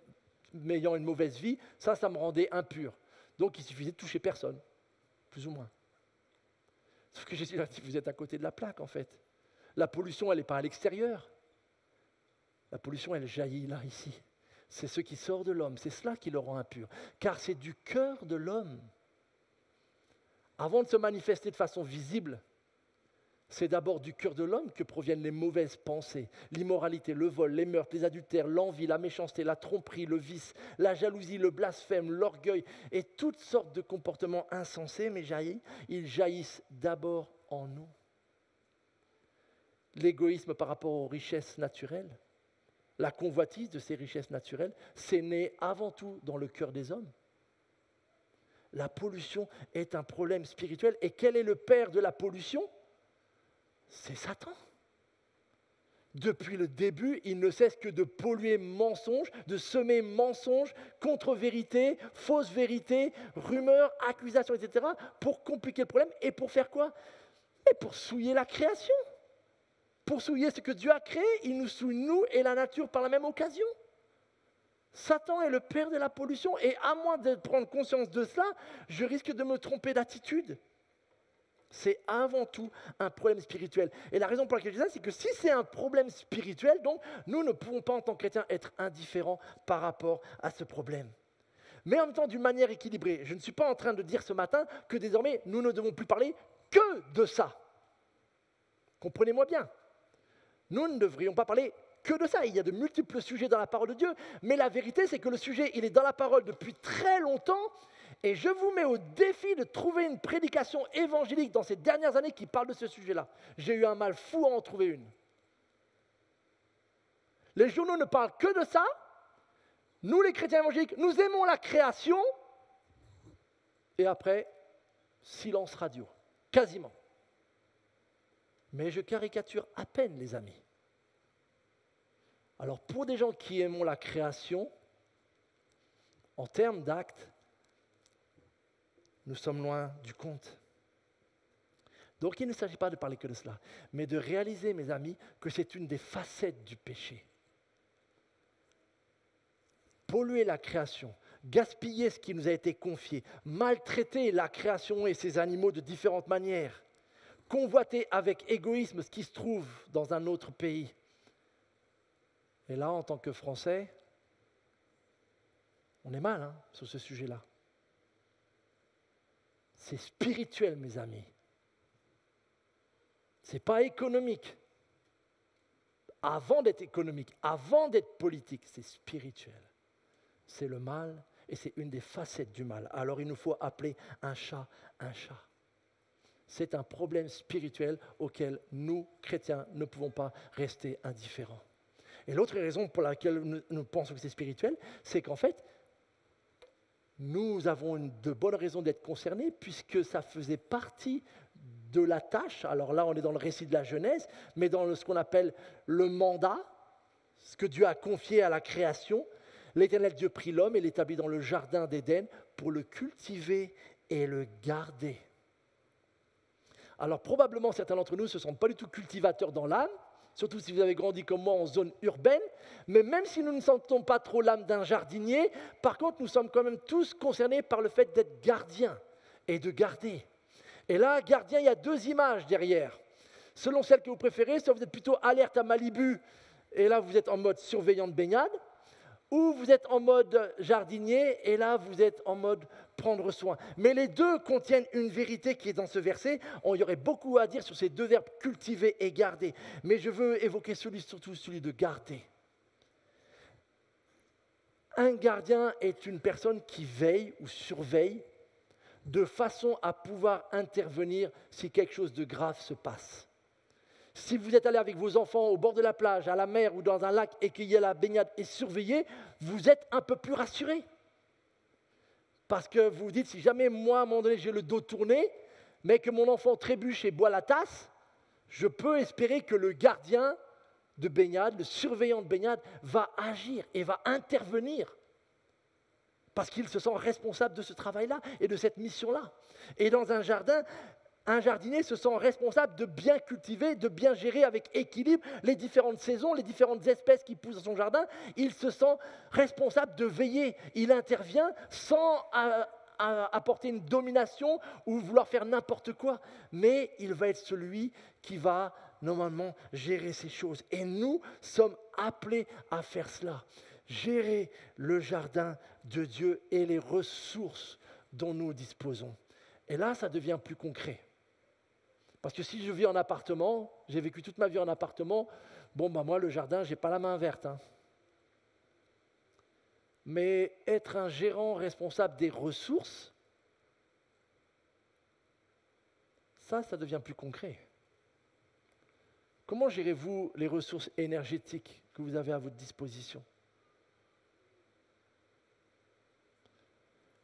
S1: ayant une mauvaise vie, ça me rendait impur. Donc il suffisait de toucher personne, plus ou moins. Sauf que Jésus a dit, vous êtes à côté de la plaque en fait. La pollution, elle n'est pas à l'extérieur. La pollution, elle jaillit là, ici. C'est ce qui sort de l'homme, c'est cela qui le rend impur. Car c'est du cœur de l'homme. Avant de se manifester de façon visible, c'est d'abord du cœur de l'homme que proviennent les mauvaises pensées, l'immoralité, le vol, les meurtres, les adultères, l'envie, la méchanceté, la tromperie, le vice, la jalousie, le blasphème, l'orgueil et toutes sortes de comportements insensés, mais ils jaillissent d'abord en nous. L'égoïsme par rapport aux richesses naturelles, la convoitise de ces richesses naturelles, c'est né avant tout dans le cœur des hommes. La pollution est un problème spirituel. Et quel est le père de la pollution ? C'est Satan. Depuis le début, il ne cesse que de polluer mensonges, de semer mensonges, contre-vérités, fausses vérités, rumeurs, accusations, etc. pour compliquer le problème et pour faire quoi ? Mais pour souiller la création. Pour souiller ce que Dieu a créé, il nous souille nous et la nature par la même occasion. Satan est le père de la pollution et à moins de prendre conscience de cela, je risque de me tromper d'attitude. C'est avant tout un problème spirituel. Et la raison pour laquelle je dis ça, c'est que si c'est un problème spirituel, donc nous ne pouvons pas en tant que chrétiens être indifférents par rapport à ce problème. Mais en même temps, d'une manière équilibrée. Je ne suis pas en train de dire ce matin que désormais, nous ne devons plus parler que de ça. Comprenez-moi bien. Nous ne devrions pas parler que de ça. Il y a de multiples sujets dans la parole de Dieu. Mais la vérité, c'est que le sujet, il est dans la parole depuis très longtemps. Et je vous mets au défi de trouver une prédication évangélique dans ces dernières années qui parle de ce sujet-là. J'ai eu un mal fou à en trouver une. Les journaux ne parlent que de ça. Nous, les chrétiens évangéliques, nous aimons la création. Et après, silence radio. Quasiment. Mais je caricature à peine, les amis. Alors, pour des gens qui aiment la création, en termes d'actes, nous sommes loin du compte. Donc, il ne s'agit pas de parler que de cela, mais de réaliser, mes amis, que c'est une des facettes du péché. Polluer la création, gaspiller ce qui nous a été confié, maltraiter la création et ses animaux de différentes manières, convoiter avec égoïsme ce qui se trouve dans un autre pays. Et là, en tant que Français, on est mal sur ce sujet-là. C'est spirituel, mes amis. Ce n'est pas économique. Avant d'être économique, avant d'être politique, c'est spirituel. C'est le mal et c'est une des facettes du mal. Alors il nous faut appeler un chat un chat. C'est un problème spirituel auquel nous, chrétiens, ne pouvons pas rester indifférents. Et l'autre raison pour laquelle nous pensons que c'est spirituel, c'est qu'en fait, nous avons de bonnes raisons d'être concernés puisque ça faisait partie de la tâche. Alors là, on est dans le récit de la Genèse, mais dans ce qu'on appelle le mandat, ce que Dieu a confié à la création. L'Éternel Dieu prit l'homme et l'établit dans le jardin d'Éden pour le cultiver et le garder. Alors probablement, certains d'entre nous ne se sentent pas du tout cultivateurs dans l'âme, surtout si vous avez grandi comme moi en zone urbaine, mais même si nous ne sentons pas trop l'âme d'un jardinier, par contre, nous sommes quand même tous concernés par le fait d'être gardiens et de garder. Et là, gardien, il y a deux images derrière. Selon celle que vous préférez, soit vous êtes plutôt alerte à Malibu, et là, vous êtes en mode surveillant de baignade, ou vous êtes en mode jardinier, et là, vous êtes en mode prendre soin. Mais les deux contiennent une vérité qui est dans ce verset. Il y aurait beaucoup à dire sur ces deux verbes, cultiver et garder. Mais je veux évoquer surtout celui de garder. Un gardien est une personne qui veille ou surveille de façon à pouvoir intervenir si quelque chose de grave se passe. Si vous êtes allé avec vos enfants au bord de la plage, à la mer ou dans un lac et qu'il y a la baignade et surveillée, vous êtes un peu plus rassuré. Parce que vous vous dites, si jamais moi, à un moment donné, j'ai le dos tourné, mais que mon enfant trébuche et boit la tasse, je peux espérer que le gardien de baignade, le surveillant de baignade, va agir et va intervenir. Parce qu'il se sent responsable de ce travail-là et de cette mission-là. Et dans un jardin, Un jardinier se sent responsable de bien cultiver, de bien gérer avec équilibre les différentes saisons, les différentes espèces qui poussent dans son jardin. Il se sent responsable de veiller. Il intervient sans apporter une domination ou vouloir faire n'importe quoi. Mais il va être celui qui va normalement gérer ces choses. Et nous sommes appelés à faire cela. Gérer le jardin de Dieu et les ressources dont nous disposons. Et là, ça devient plus concret. Parce que si je vis en appartement, j'ai vécu toute ma vie en appartement, moi, le jardin, je n'ai pas la main verte. Mais être un gérant responsable des ressources, ça devient plus concret. Comment gérez-vous les ressources énergétiques que vous avez à votre disposition?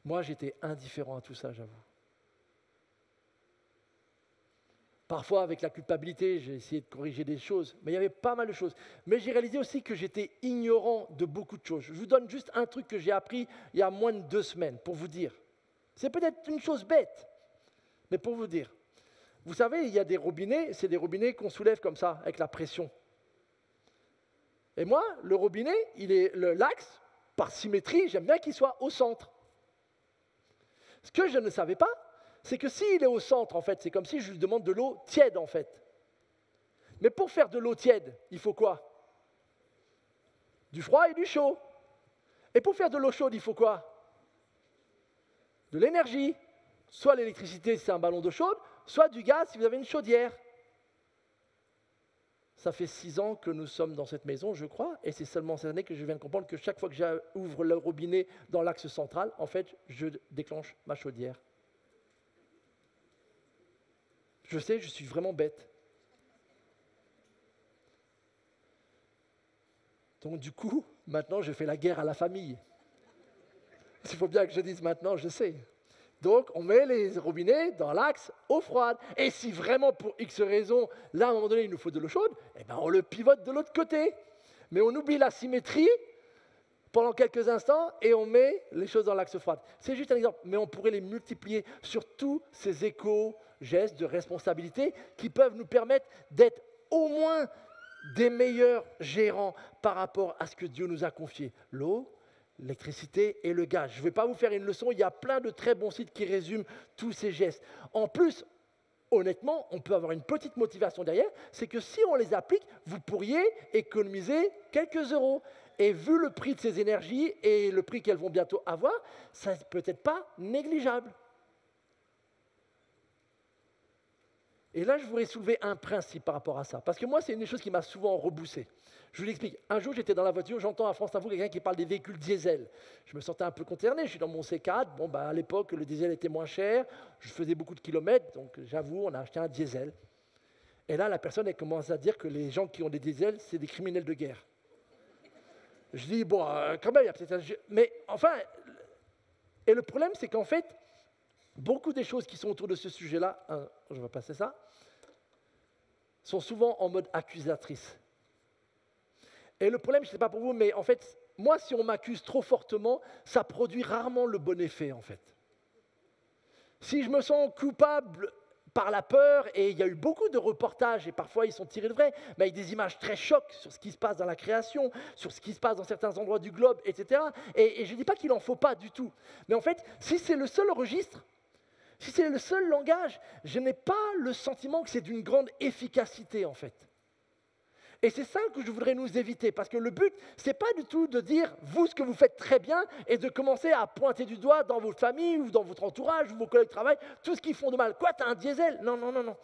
S1: Moi, j'étais indifférent à tout ça, j'avoue. Parfois, avec la culpabilité, j'ai essayé de corriger des choses, mais il y avait pas mal de choses. Mais j'ai réalisé aussi que j'étais ignorant de beaucoup de choses. Je vous donne juste un truc que j'ai appris il y a moins de 2 semaines, pour vous dire. C'est peut-être une chose bête, mais pour vous dire. Vous savez, il y a des robinets, c'est des robinets qu'on soulève comme ça, avec la pression. Et moi, le robinet, l'axe, par symétrie, j'aime bien qu'il soit au centre. Ce que je ne savais pas, c'est que s'il est au centre, en fait, c'est comme si je lui demande de l'eau tiède, en fait. Mais pour faire de l'eau tiède, il faut quoi? Du froid et du chaud. Et pour faire de l'eau chaude, il faut quoi? De l'énergie. Soit l'électricité si c'est un ballon d'eau chaude, soit du gaz si vous avez une chaudière. Ça fait 6 ans que nous sommes dans cette maison, je crois, et c'est seulement cette année que je viens de comprendre que chaque fois que j'ouvre le robinet dans l'axe central, en fait, je déclenche ma chaudière. Je sais, je suis vraiment bête. Donc du coup, maintenant, je fais la guerre à la famille. Il faut bien que je dise maintenant, je sais. Donc, on met les robinets dans l'axe eau froide. Et si vraiment, pour X raison, là, à un moment donné, il nous faut de l'eau chaude, eh ben, on le pivote de l'autre côté. Mais on oublie la symétrie pendant quelques instants et on met les choses dans l'axe froid. C'est juste un exemple, mais on pourrait les multiplier sur tous ces éco-gestes de responsabilité qui peuvent nous permettre d'être au moins des meilleurs gérants par rapport à ce que Dieu nous a confié. L'eau, l'électricité et le gaz. Je ne vais pas vous faire une leçon, il y a plein de très bons sites qui résument tous ces gestes. En plus, honnêtement, on peut avoir une petite motivation derrière, c'est que si on les applique, vous pourriez économiser quelques euros. Et vu le prix de ces énergies et le prix qu'elles vont bientôt avoir, ça n'est peut-être pas négligeable. Et là, je voudrais soulever un principe par rapport à ça. Parce que moi, c'est une des choses qui m'a souvent reboussé. Je vous l'explique. Un jour, j'étais dans la voiture, j'entends à France Info quelqu'un qui parle des véhicules diesel. Je me sentais un peu concerné, je suis dans mon C4. À l'époque, le diesel était moins cher. Je faisais beaucoup de kilomètres, donc j'avoue, on a acheté un diesel. Et là, la personne, elle commence à dire que les gens qui ont des diesels, c'est des criminels de guerre. Je dis, quand même, il y a peut-être un... Mais enfin, et le problème, c'est qu'en fait, beaucoup des choses qui sont autour de ce sujet-là, je vais passer ça, sont souvent en mode accusatrice. Et le problème, je ne sais pas pour vous, mais en fait, moi, si on m'accuse trop fortement, ça produit rarement le bon effet, en fait. Si je me sens coupable par la peur, et il y a eu beaucoup de reportages, et parfois ils sont tirés de vrai, mais avec des images très chocs sur ce qui se passe dans la création, sur ce qui se passe dans certains endroits du globe, etc. Et je ne dis pas qu'il n'en faut pas du tout. Mais en fait, si c'est le seul registre, si c'est le seul langage, je n'ai pas le sentiment que c'est d'une grande efficacité, en fait. Et c'est ça que je voudrais nous éviter, parce que le but, ce n'est pas du tout de dire, vous, ce que vous faites très bien, et de commencer à pointer du doigt dans votre famille, ou dans votre entourage, ou vos collègues de travail, tout ce qu'ils font de mal. Quoi, tu as un diesel? Non.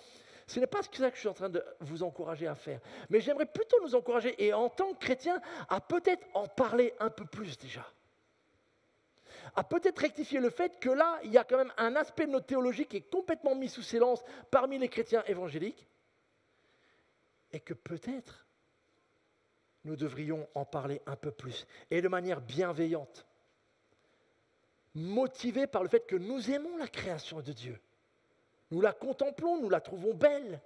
S1: Ce n'est pas ça que je suis en train de vous encourager à faire. Mais j'aimerais plutôt nous encourager, et en tant que chrétien, à peut-être en parler un peu plus déjà. À peut-être rectifier le fait que là, il y a quand même un aspect de notre théologie qui est complètement mis sous silence parmi les chrétiens évangéliques, et que peut-être nous devrions en parler un peu plus, et de manière bienveillante, motivés par le fait que nous aimons la création de Dieu. Nous la contemplons, nous la trouvons belle,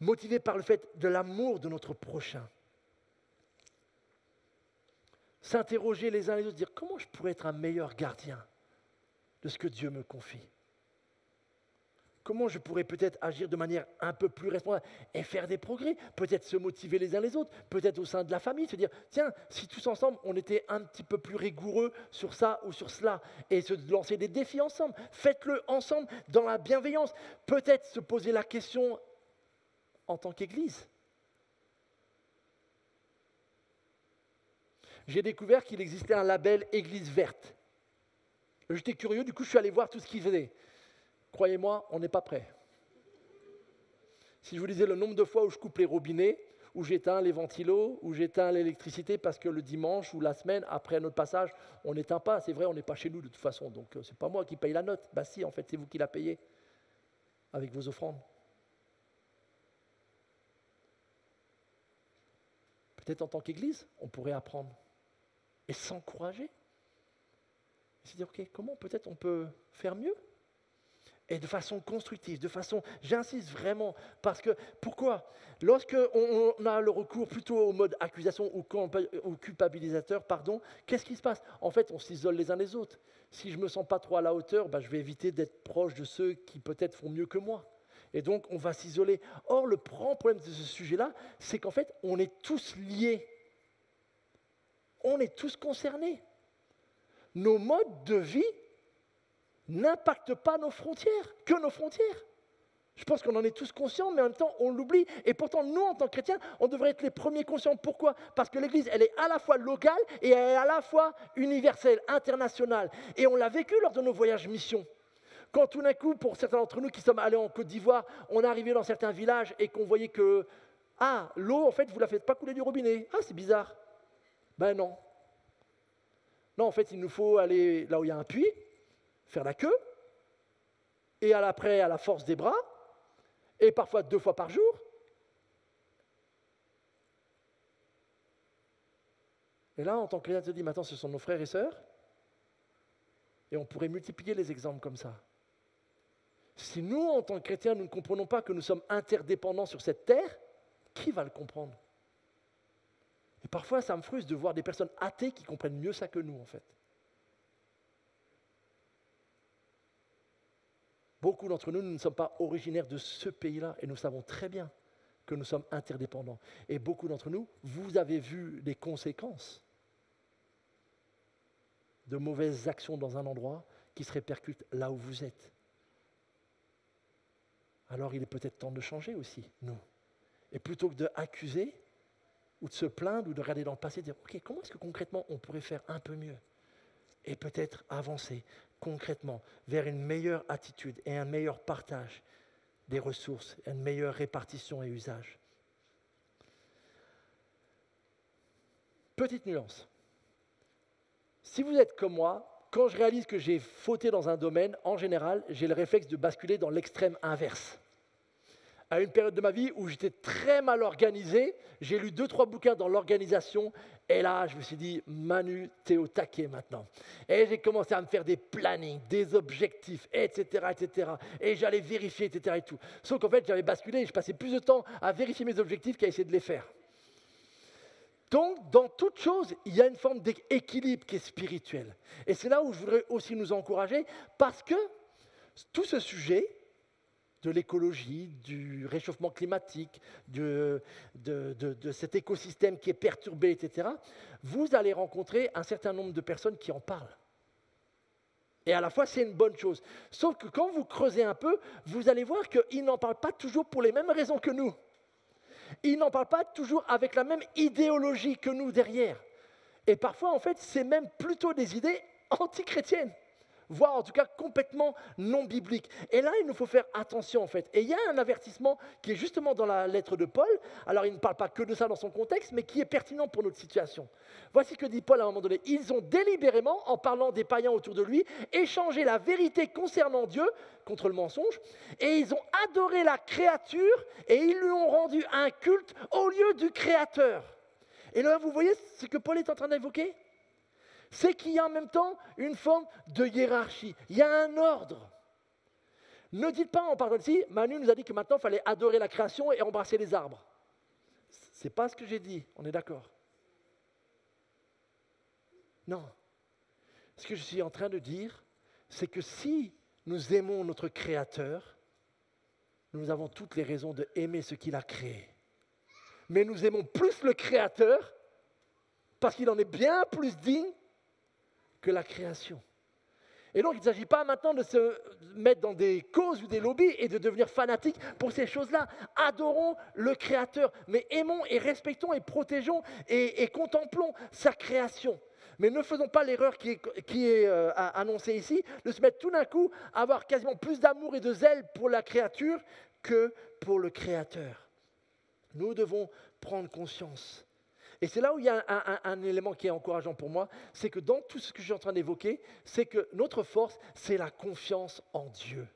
S1: motivés par le fait de l'amour de notre prochain. S'interroger les uns les autres, dire comment je pourrais être un meilleur gardien de ce que Dieu me confie? comment je pourrais peut-être agir de manière un peu plus responsable et faire des progrès, peut-être se motiver les uns les autres, peut-être au sein de la famille, se dire, tiens, si tous ensemble, on était un petit peu plus rigoureux sur ça ou sur cela, et se lancer des défis ensemble, faites-le ensemble dans la bienveillance, peut-être se poser la question en tant qu'Église. J'ai découvert qu'il existait un label Église verte. J'étais curieux, du coup je suis allé voir tout ce qu'ils faisaient. Croyez-moi, on n'est pas prêt. Si je vous disais le nombre de fois où je coupe les robinets, où j'éteins les ventilos, où j'éteins l'électricité parce que le dimanche ou la semaine, après notre passage, on n'éteint pas. C'est vrai, on n'est pas chez nous de toute façon, donc c'est pas moi qui paye la note. Bah si, en fait, c'est vous qui la payez avec vos offrandes. Peut-être en tant qu'Église, on pourrait apprendre et s'encourager. Et se dire, ok, comment peut-être on peut faire mieux? Et de façon constructive, de façon, j'insiste vraiment, parce que, pourquoi? Lorsque on a le recours plutôt au mode accusation ou culpabilisateur, qu'est-ce qui se passe? En fait, on s'isole les uns les autres. Si je ne me sens pas trop à la hauteur, je vais éviter d'être proche de ceux qui peut-être font mieux que moi. Et donc, on va s'isoler. Or, le grand problème de ce sujet-là, c'est qu'en fait, on est tous liés. On est tous concernés. Nos modes de vie n'impactent pas nos frontières, que nos frontières. Je pense qu'on en est tous conscients, mais en même temps, on l'oublie. Et pourtant, nous, en tant que chrétiens, on devrait être les premiers conscients. Pourquoi? Parce que l'Église, elle est à la fois locale et elle est à la fois universelle, internationale. Et on l'a vécu lors de nos voyages mission. Quand tout d'un coup, pour certains d'entre nous qui sommes allés en Côte d'Ivoire, on est arrivé dans certains villages et qu'on voyait que, l'eau, en fait, vous ne la faites pas couler du robinet. C'est bizarre. Ben non. Non, en fait, il nous faut aller là où il y a un puits, faire la queue, et après, à la force des bras, et parfois 2 fois par jour. Et là, en tant que chrétien, tu te dis, maintenant, ce sont nos frères et sœurs, et on pourrait multiplier les exemples comme ça. Si nous, en tant que chrétiens, nous ne comprenons pas que nous sommes interdépendants sur cette terre, qui va le comprendre? Et parfois, ça me frustre de voir des personnes athées qui comprennent mieux ça que nous, en fait. Beaucoup d'entre nous, nous ne sommes pas originaires de ce pays-là et nous savons très bien que nous sommes interdépendants. Et beaucoup d'entre nous, vous avez vu les conséquences de mauvaises actions dans un endroit qui se répercutent là où vous êtes. Alors il est peut-être temps de changer aussi, nous. Et plutôt que d'accuser ou de se plaindre ou de regarder dans le passé, de dire, ok, comment est-ce que concrètement on pourrait faire un peu mieux? Et peut-être avancer concrètement vers une meilleure attitude et un meilleur partage des ressources, une meilleure répartition et usage. Petite nuance. Si vous êtes comme moi, quand je réalise que j'ai fauté dans un domaine, en général, j'ai le réflexe de basculer dans l'extrême inverse. À une période de ma vie où j'étais très mal organisé, j'ai lu 2-3 bouquins dans l'organisation, et là, je me suis dit, Manu, t'es au taquet maintenant. Et j'ai commencé à me faire des plannings, des objectifs, etc., etc. Et j'allais vérifier, etc. et tout. Sauf qu'en fait, j'avais basculé et je passais plus de temps à vérifier mes objectifs qu'à essayer de les faire. Donc, dans toute chose, il y a une forme d'équilibre qui est spirituel. Et c'est là où je voudrais aussi nous encourager, parce que tout ce sujet de l'écologie, du réchauffement climatique, de cet écosystème qui est perturbé, etc., vous allez rencontrer un certain nombre de personnes qui en parlent. Et à la fois, c'est une bonne chose. Sauf que quand vous creusez un peu, vous allez voir qu'ils n'en parlent pas toujours pour les mêmes raisons que nous. Ils n'en parlent pas toujours avec la même idéologie que nous derrière. Et parfois, en fait, c'est même plutôt des idées anti-chrétiennes, voire en tout cas complètement non bibliques. Et là, il nous faut faire attention, en fait. Et il y a un avertissement qui est justement dans la lettre de Paul. Alors, il ne parle pas que de ça dans son contexte, mais qui est pertinent pour notre situation. Voici ce que dit Paul à un moment donné. Ils ont délibérément, en parlant des païens autour de lui, échangé la vérité concernant Dieu contre le mensonge, et ils ont adoré la créature, et ils lui ont rendu un culte au lieu du Créateur. Et là, vous voyez ce que Paul est en train d'évoquer ? C'est qu'il y a en même temps une forme de hiérarchie. Il y a un ordre. Ne dites pas en parlant ici, Manu nous a dit que maintenant il fallait adorer la création et embrasser les arbres. Ce n'est pas ce que j'ai dit, on est d'accord? Non. Ce que je suis en train de dire, c'est que si nous aimons notre Créateur, nous avons toutes les raisons de aimer ce qu'il a créé. Mais nous aimons plus le Créateur parce qu'il en est bien plus digne que la création. Et donc, il ne s'agit pas maintenant de se mettre dans des causes ou des lobbies et de devenir fanatique pour ces choses-là. Adorons le Créateur, mais aimons et respectons et protégeons et contemplons sa création. Mais ne faisons pas l'erreur qui est annoncée ici, de se mettre tout d'un coup à avoir quasiment plus d'amour et de zèle pour la créature que pour le Créateur. Nous devons prendre conscience. Et c'est là où il y a un élément qui est encourageant pour moi, c'est que dans tout ce que je suis en train d'évoquer, c'est que notre force, c'est la confiance en Dieu.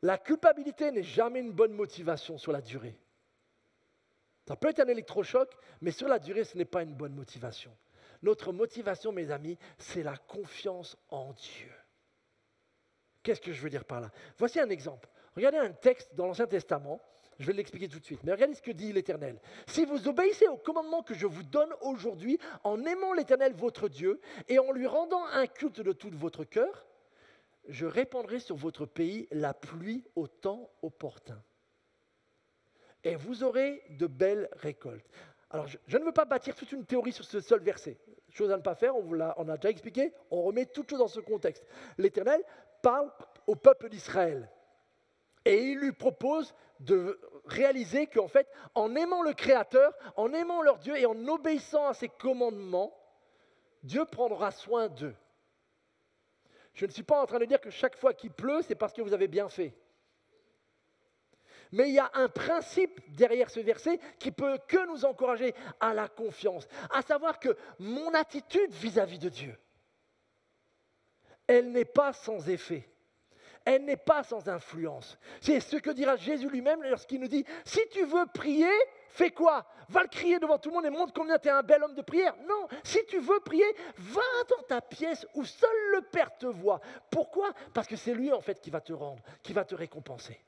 S1: La culpabilité n'est jamais une bonne motivation sur la durée. Ça peut être un électrochoc, mais sur la durée, ce n'est pas une bonne motivation. Notre motivation, mes amis, c'est la confiance en Dieu. Qu'est-ce que je veux dire par là? Voici un exemple. Regardez un texte dans l'Ancien Testament. Je vais l'expliquer tout de suite. Mais regardez ce que dit l'Éternel. Si vous obéissez au commandement que je vous donne aujourd'hui, en aimant l'Éternel votre Dieu et en lui rendant un culte de tout votre cœur, je répandrai sur votre pays la pluie au temps opportun. Et vous aurez de belles récoltes. Alors, je ne veux pas bâtir toute une théorie sur ce seul verset. Chose à ne pas faire, on a déjà expliqué, on remet toute chose dans ce contexte. L'Éternel parle au peuple d'Israël. Et il lui propose de réaliser qu'en fait, en aimant le Créateur, en aimant leur Dieu et en obéissant à ses commandements, Dieu prendra soin d'eux. Je ne suis pas en train de dire que chaque fois qu'il pleut, c'est parce que vous avez bien fait. Mais il y a un principe derrière ce verset qui peut que nous encourager à la confiance, à savoir que mon attitude vis-à-vis de Dieu, elle n'est pas sans effet. Elle n'est pas sans influence. C'est ce que dira Jésus lui-même lorsqu'il nous dit, si tu veux prier, fais quoi? Va le crier devant tout le monde et montre combien tu es un bel homme de prière. Non, si tu veux prier, va dans ta pièce où seul le Père te voit. Pourquoi? Parce que c'est lui en fait qui va te rendre, qui va te récompenser.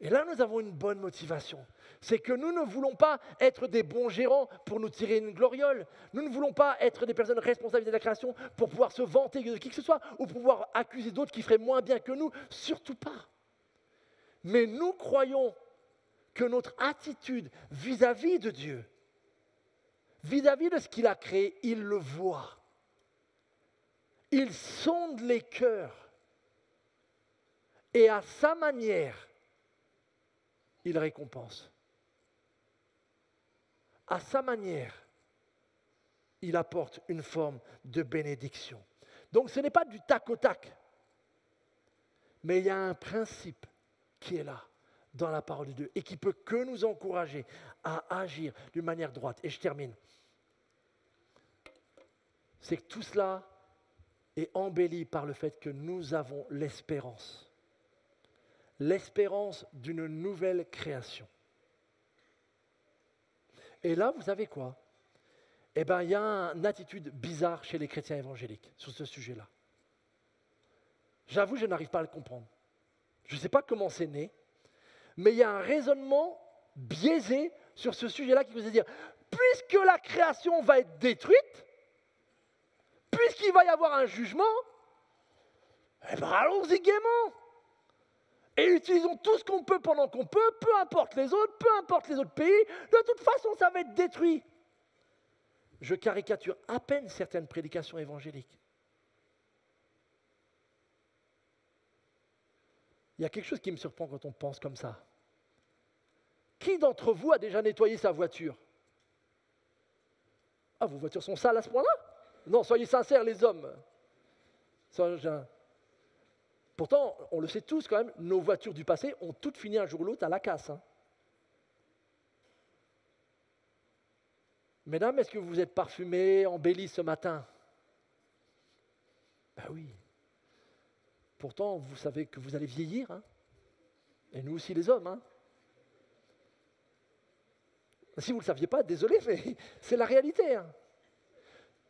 S1: Et là, nous avons une bonne motivation. C'est que nous ne voulons pas être des bons gérants pour nous tirer une gloriole. Nous ne voulons pas être des personnes responsables de la création pour pouvoir se vanter de qui que ce soit ou pouvoir accuser d'autres qui feraient moins bien que nous. Surtout pas. Mais nous croyons que notre attitude vis-à-vis de Dieu, vis-à-vis de ce qu'il a créé, il le voit. Il sonde les cœurs. Et à sa manière, il récompense. À sa manière, il apporte une forme de bénédiction. Donc ce n'est pas du tac au tac, mais il y a un principe qui est là, dans la parole de Dieu, et qui peut que nous encourager à agir d'une manière droite. Et je termine. C'est que tout cela est embelli par le fait que nous avons l'espérance. L'espérance d'une nouvelle création. Et là, vous savez quoi? Eh bien, il y a une attitude bizarre chez les chrétiens évangéliques sur ce sujet-là. J'avoue, je n'arrive pas à le comprendre. Je ne sais pas comment c'est né, mais il y a un raisonnement biaisé sur ce sujet-là qui vous dit dire, puisque la création va être détruite, puisqu'il va y avoir un jugement, eh bien, allons-y gaiement. Et utilisons tout ce qu'on peut pendant qu'on peut, peu importe les autres pays, de toute façon ça va être détruit. Je caricature à peine certaines prédications évangéliques. Il y a quelque chose qui me surprend quand on pense comme ça. Qui d'entre vous a déjà nettoyé sa voiture? Ah, vos voitures sont sales à ce point-là? Non, soyez sincères les hommes. Pourtant, on le sait tous quand même, nos voitures du passé ont toutes fini un jour ou l'autre à la casse. Hein. Mesdames, est-ce que vous vous êtes parfumées, embellies ce matin? Ben oui. Pourtant, vous savez que vous allez vieillir. Hein. Et nous aussi les hommes. Hein. Si vous ne le saviez pas, désolé, mais c'est la réalité. Hein.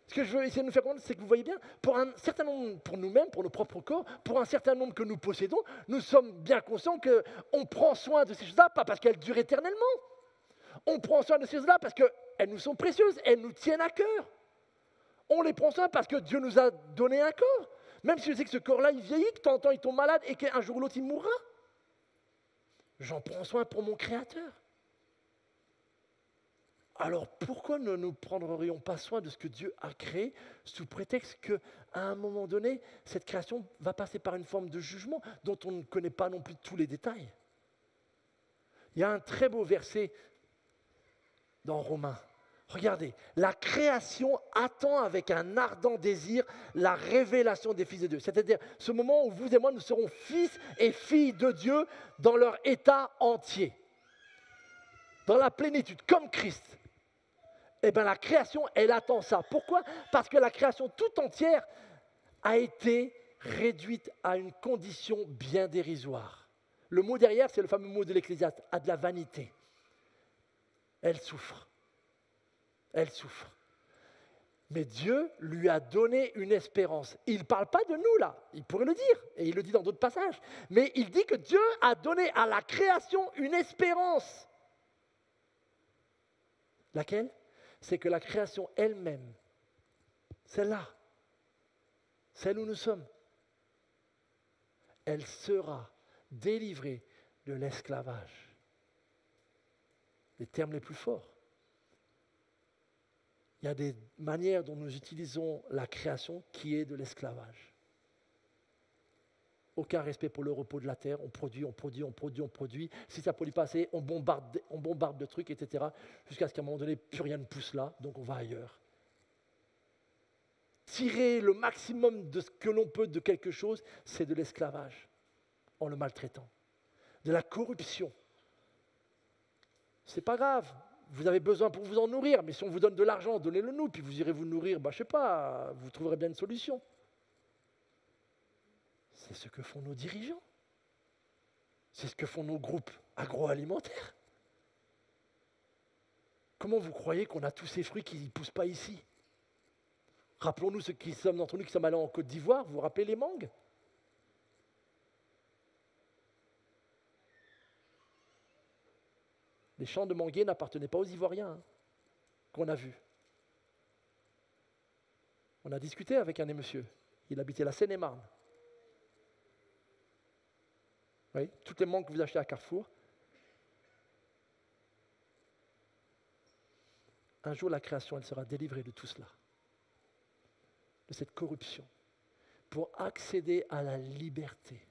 S1: Ce que je veux essayer de nous faire comprendre, c'est que vous voyez bien, pour un certain nombre, pour nous-mêmes, pour nos propres corps, pour un certain nombre que nous possédons, nous sommes bien conscients qu'on prend soin de ces choses-là, pas parce qu'elles durent éternellement. On prend soin de ces choses-là parce qu'elles nous sont précieuses, elles nous tiennent à cœur. On les prend soin parce que Dieu nous a donné un corps. Même si je sais que ce corps-là, il vieillit, que de temps en temps, il tombe malade et qu'un jour ou l'autre, il mourra. J'en prends soin pour mon Créateur. Alors pourquoi ne nous prendrions pas soin de ce que Dieu a créé sous prétexte qu'à un moment donné, cette création va passer par une forme de jugement dont on ne connaît pas non plus tous les détails. Il y a un très beau verset dans Romains. Regardez, la création attend avec un ardent désir la révélation des fils de Dieu. C'est-à-dire ce moment où vous et moi, nous serons fils et filles de Dieu dans leur état entier. Dans la plénitude, comme Christ. Eh bien, la création, elle attend ça. Pourquoi ? Parce que la création tout entière a été réduite à une condition bien dérisoire. Le mot derrière, c'est le fameux mot de l'Ecclésiaste, à de la vanité. Elle souffre. Elle souffre. Mais Dieu lui a donné une espérance. Il ne parle pas de nous là, il pourrait le dire, et il le dit dans d'autres passages. Mais il dit que Dieu a donné à la création une espérance. Laquelle ? C'est que la création elle-même, celle-là, celle où nous sommes, elle sera délivrée de l'esclavage. Les termes les plus forts. Il y a des manières dont nous utilisons la création qui est de l'esclavage. Aucun respect pour le repos de la terre, on produit. Si ça ne produit pas assez, on bombarde de trucs, etc. Jusqu'à ce qu'à un moment donné, plus rien ne pousse là, donc on va ailleurs. Tirer le maximum de ce que l'on peut de quelque chose, c'est de l'esclavage, en le maltraitant. De la corruption. C'est pas grave, vous avez besoin pour vous en nourrir, mais si on vous donne de l'argent, donnez-le nous, puis vous irez vous nourrir, je ne sais pas, vous trouverez bien une solution. C'est ce que font nos dirigeants. C'est ce que font nos groupes agroalimentaires. Comment vous croyez qu'on a tous ces fruits qui ne poussent pas ici ? Rappelons-nous ceux qui sommes d'entre nous qui sommes allés en Côte d'Ivoire, vous vous rappelez les mangues ? Les champs de manguiers n'appartenaient pas aux Ivoiriens, qu'on a vus. On a discuté avec un des messieurs. Il habitait la Seine-et-Marne. Oui, toutes les mangues que vous achetez à Carrefour. Un jour, la création, elle sera délivrée de tout cela, de cette corruption, pour accéder à la liberté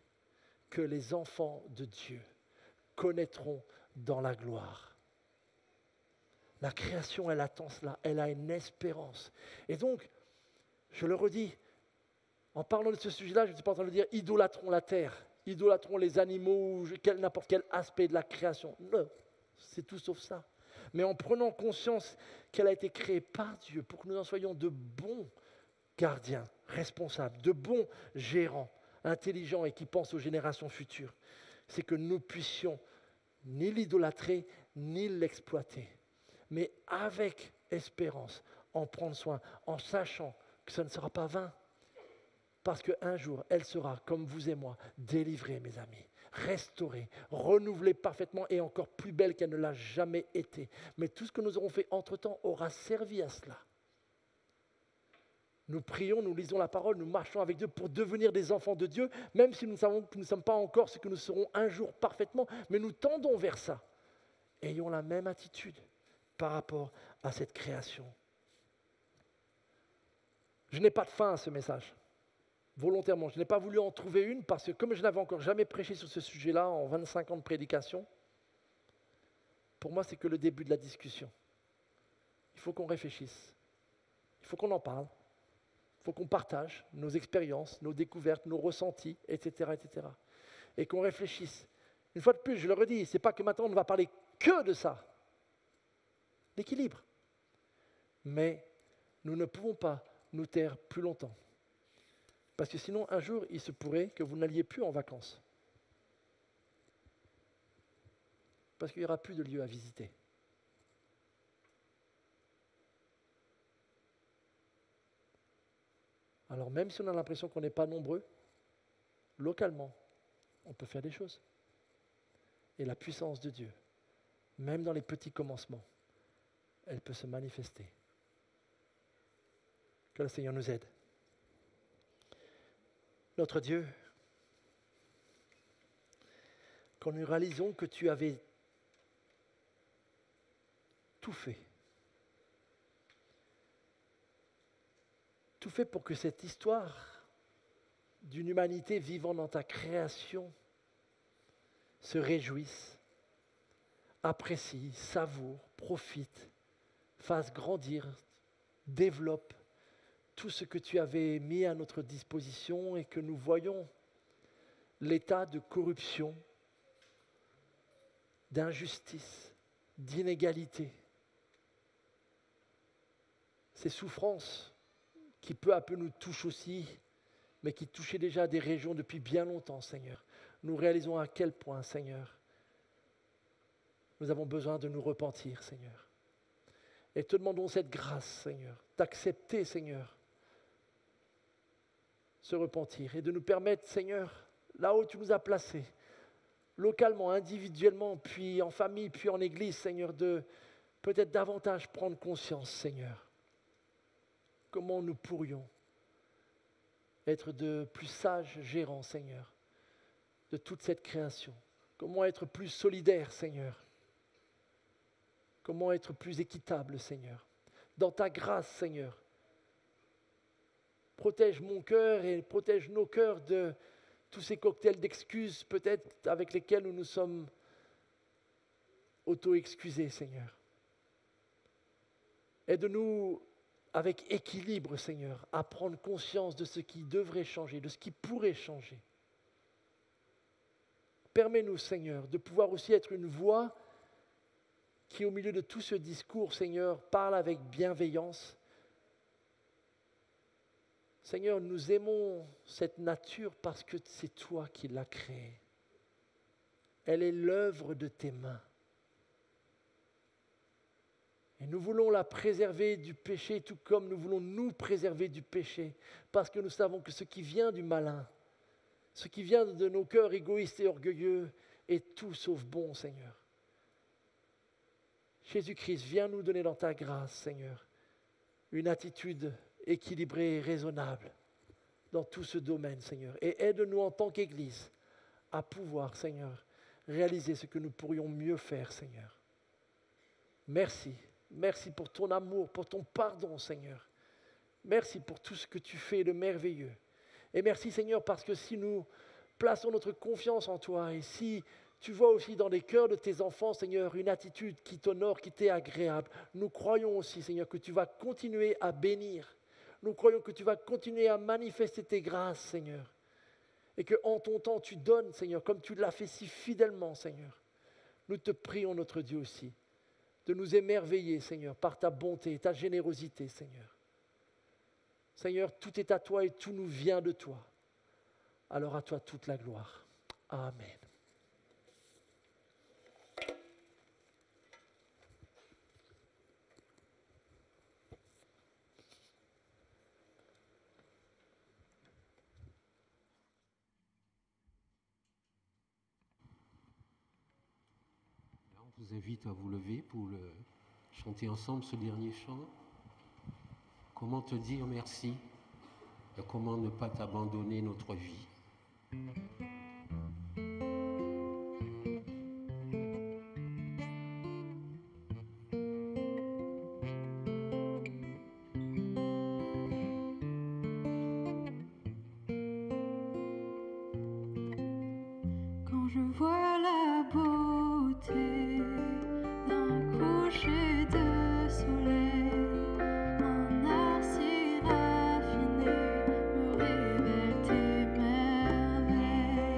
S1: que les enfants de Dieu connaîtront dans la gloire. La création, elle attend cela, elle a une espérance. Et donc, je le redis, en parlant de ce sujet-là, je ne suis pas en train de dire idolâtrons la terre, idolâtrons les animaux, n'importe quel aspect de la création. Non, c'est tout sauf ça. Mais en prenant conscience qu'elle a été créée par Dieu pour que nous en soyons de bons gardiens, responsables, de bons gérants, intelligents et qui pensent aux générations futures, c'est que nous puissions ni l'idolâtrer, ni l'exploiter, mais avec espérance, en prendre soin, en sachant que ça ne sera pas vain. Parce qu'un jour, elle sera, comme vous et moi, délivrée, mes amis, restaurée, renouvelée parfaitement et encore plus belle qu'elle ne l'a jamais été. Mais tout ce que nous aurons fait entre-temps aura servi à cela. Nous prions, nous lisons la parole, nous marchons avec Dieu pour devenir des enfants de Dieu, même si nous savons que nous ne sommes pas encore ce que nous serons un jour parfaitement, mais nous tendons vers ça. Ayons la même attitude par rapport à cette création. Je n'ai pas de fin à ce message. Volontairement, je n'ai pas voulu en trouver une parce que comme je n'avais encore jamais prêché sur ce sujet-là en 25 ans de prédication, pour moi c'est que le début de la discussion. Il faut qu'on réfléchisse, il faut qu'on en parle, il faut qu'on partage nos expériences, nos découvertes, nos ressentis, etc. etc. Et qu'on réfléchisse. Une fois de plus, je le redis, ce n'est pas que maintenant on ne va parler que de ça. L'équilibre. Mais nous ne pouvons pas nous taire plus longtemps. Parce que sinon, un jour, il se pourrait que vous n'alliez plus en vacances. Parce qu'il n'y aura plus de lieu à visiter. Alors même si on a l'impression qu'on n'est pas nombreux, localement, on peut faire des choses. Et la puissance de Dieu, même dans les petits commencements, elle peut se manifester. Que le Seigneur nous aide. Notre Dieu, quand nous réalisons que tu avais tout fait pour que cette histoire d'une humanité vivant dans ta création se réjouisse, apprécie, savoure, profite, fasse grandir, développe tout ce que tu avais mis à notre disposition et que nous voyons l'état de corruption, d'injustice, d'inégalité, ces souffrances qui peu à peu nous touchent aussi, mais qui touchaient déjà des régions depuis bien longtemps, Seigneur. Nous réalisons à quel point, Seigneur, nous avons besoin de nous repentir, Seigneur. Et te demandons cette grâce, Seigneur, d'accepter, Seigneur, ce repentir et de nous permettre, Seigneur, là où tu nous as placés, localement, individuellement, puis en famille, puis en église, Seigneur, de peut-être davantage prendre conscience, Seigneur, comment nous pourrions être de plus sages gérants, Seigneur, de toute cette création. Comment être plus solidaires, Seigneur. Comment être plus équitable, Seigneur. Dans ta grâce, Seigneur. Protège mon cœur et protège nos cœurs de tous ces cocktails d'excuses, peut-être avec lesquels nous nous sommes auto-excusés, Seigneur. Aide-nous avec équilibre, Seigneur, à prendre conscience de ce qui devrait changer, de ce qui pourrait changer. Permets-nous, Seigneur, de pouvoir aussi être une voix qui, au milieu de tout ce discours, Seigneur, parle avec bienveillance. Seigneur, nous aimons cette nature parce que c'est toi qui l'as créée. Elle est l'œuvre de tes mains. Et nous voulons la préserver du péché, tout comme nous voulons nous préserver du péché, parce que nous savons que ce qui vient du malin, ce qui vient de nos cœurs égoïstes et orgueilleux, est tout sauf bon, Seigneur. Jésus-Christ, viens nous donner dans ta grâce, Seigneur, une attitude équilibrée et raisonnable dans tout ce domaine, Seigneur. Et aide-nous en tant qu'Église à pouvoir, Seigneur, réaliser ce que nous pourrions mieux faire, Seigneur. Merci. Merci pour ton amour, pour ton pardon, Seigneur. Merci pour tout ce que tu fais de merveilleux. Et merci, Seigneur, parce que si nous plaçons notre confiance en toi et si tu vois aussi dans les cœurs de tes enfants, Seigneur, une attitude qui t'honore, qui t'est agréable, nous croyons aussi, Seigneur, que tu vas continuer à bénir. Nous croyons que tu vas continuer à manifester tes grâces, Seigneur. Et qu'en ton temps, tu donnes, Seigneur, comme tu l'as fait si fidèlement, Seigneur. Nous te prions, notre Dieu aussi, de nous émerveiller, Seigneur, par ta bonté et ta générosité, Seigneur. Seigneur, tout est à toi et tout nous vient de toi. Alors à toi toute la gloire. Amen.
S2: On vous invite à vous lever pour chanter ensemble ce dernier chant. Comment te dire merci et comment ne pas t'abandonner notre vie.
S3: Quand je vois la beauté d'un coucher de soleil, un art si raffiné me révèle tes merveilles.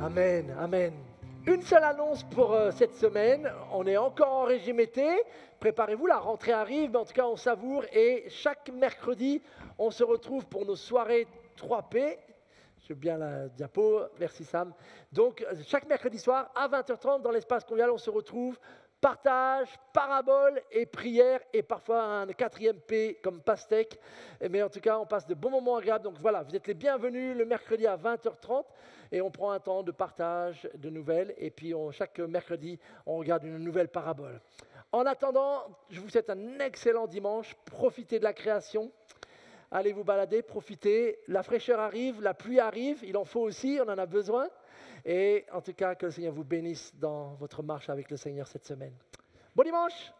S1: Amen, amen. Une seule annonce pour cette semaine. On est encore en régime été. Préparez-vous, la rentrée arrive, mais en tout cas, on savoure. Et chaque mercredi, on se retrouve pour nos soirées 3P. Je veux bien la diapo, merci Sam. Donc, chaque mercredi soir, à 20h30, dans l'espace convivial, on se retrouve. Partage, parabole et prière, et parfois un 4e P comme pastèque. Mais en tout cas, on passe de bons moments agréables. Donc voilà, vous êtes les bienvenus le mercredi à 20h30 et on prend un temps de partage de nouvelles. Et puis chaque mercredi, on regarde une nouvelle parabole. En attendant, je vous souhaite un excellent dimanche. Profitez de la création. Allez vous balader, profitez. La fraîcheur arrive, la pluie arrive. Il en faut aussi, on en a besoin. Et en tout cas, que le Seigneur vous bénisse dans votre marche avec le Seigneur cette semaine. Bon dimanche!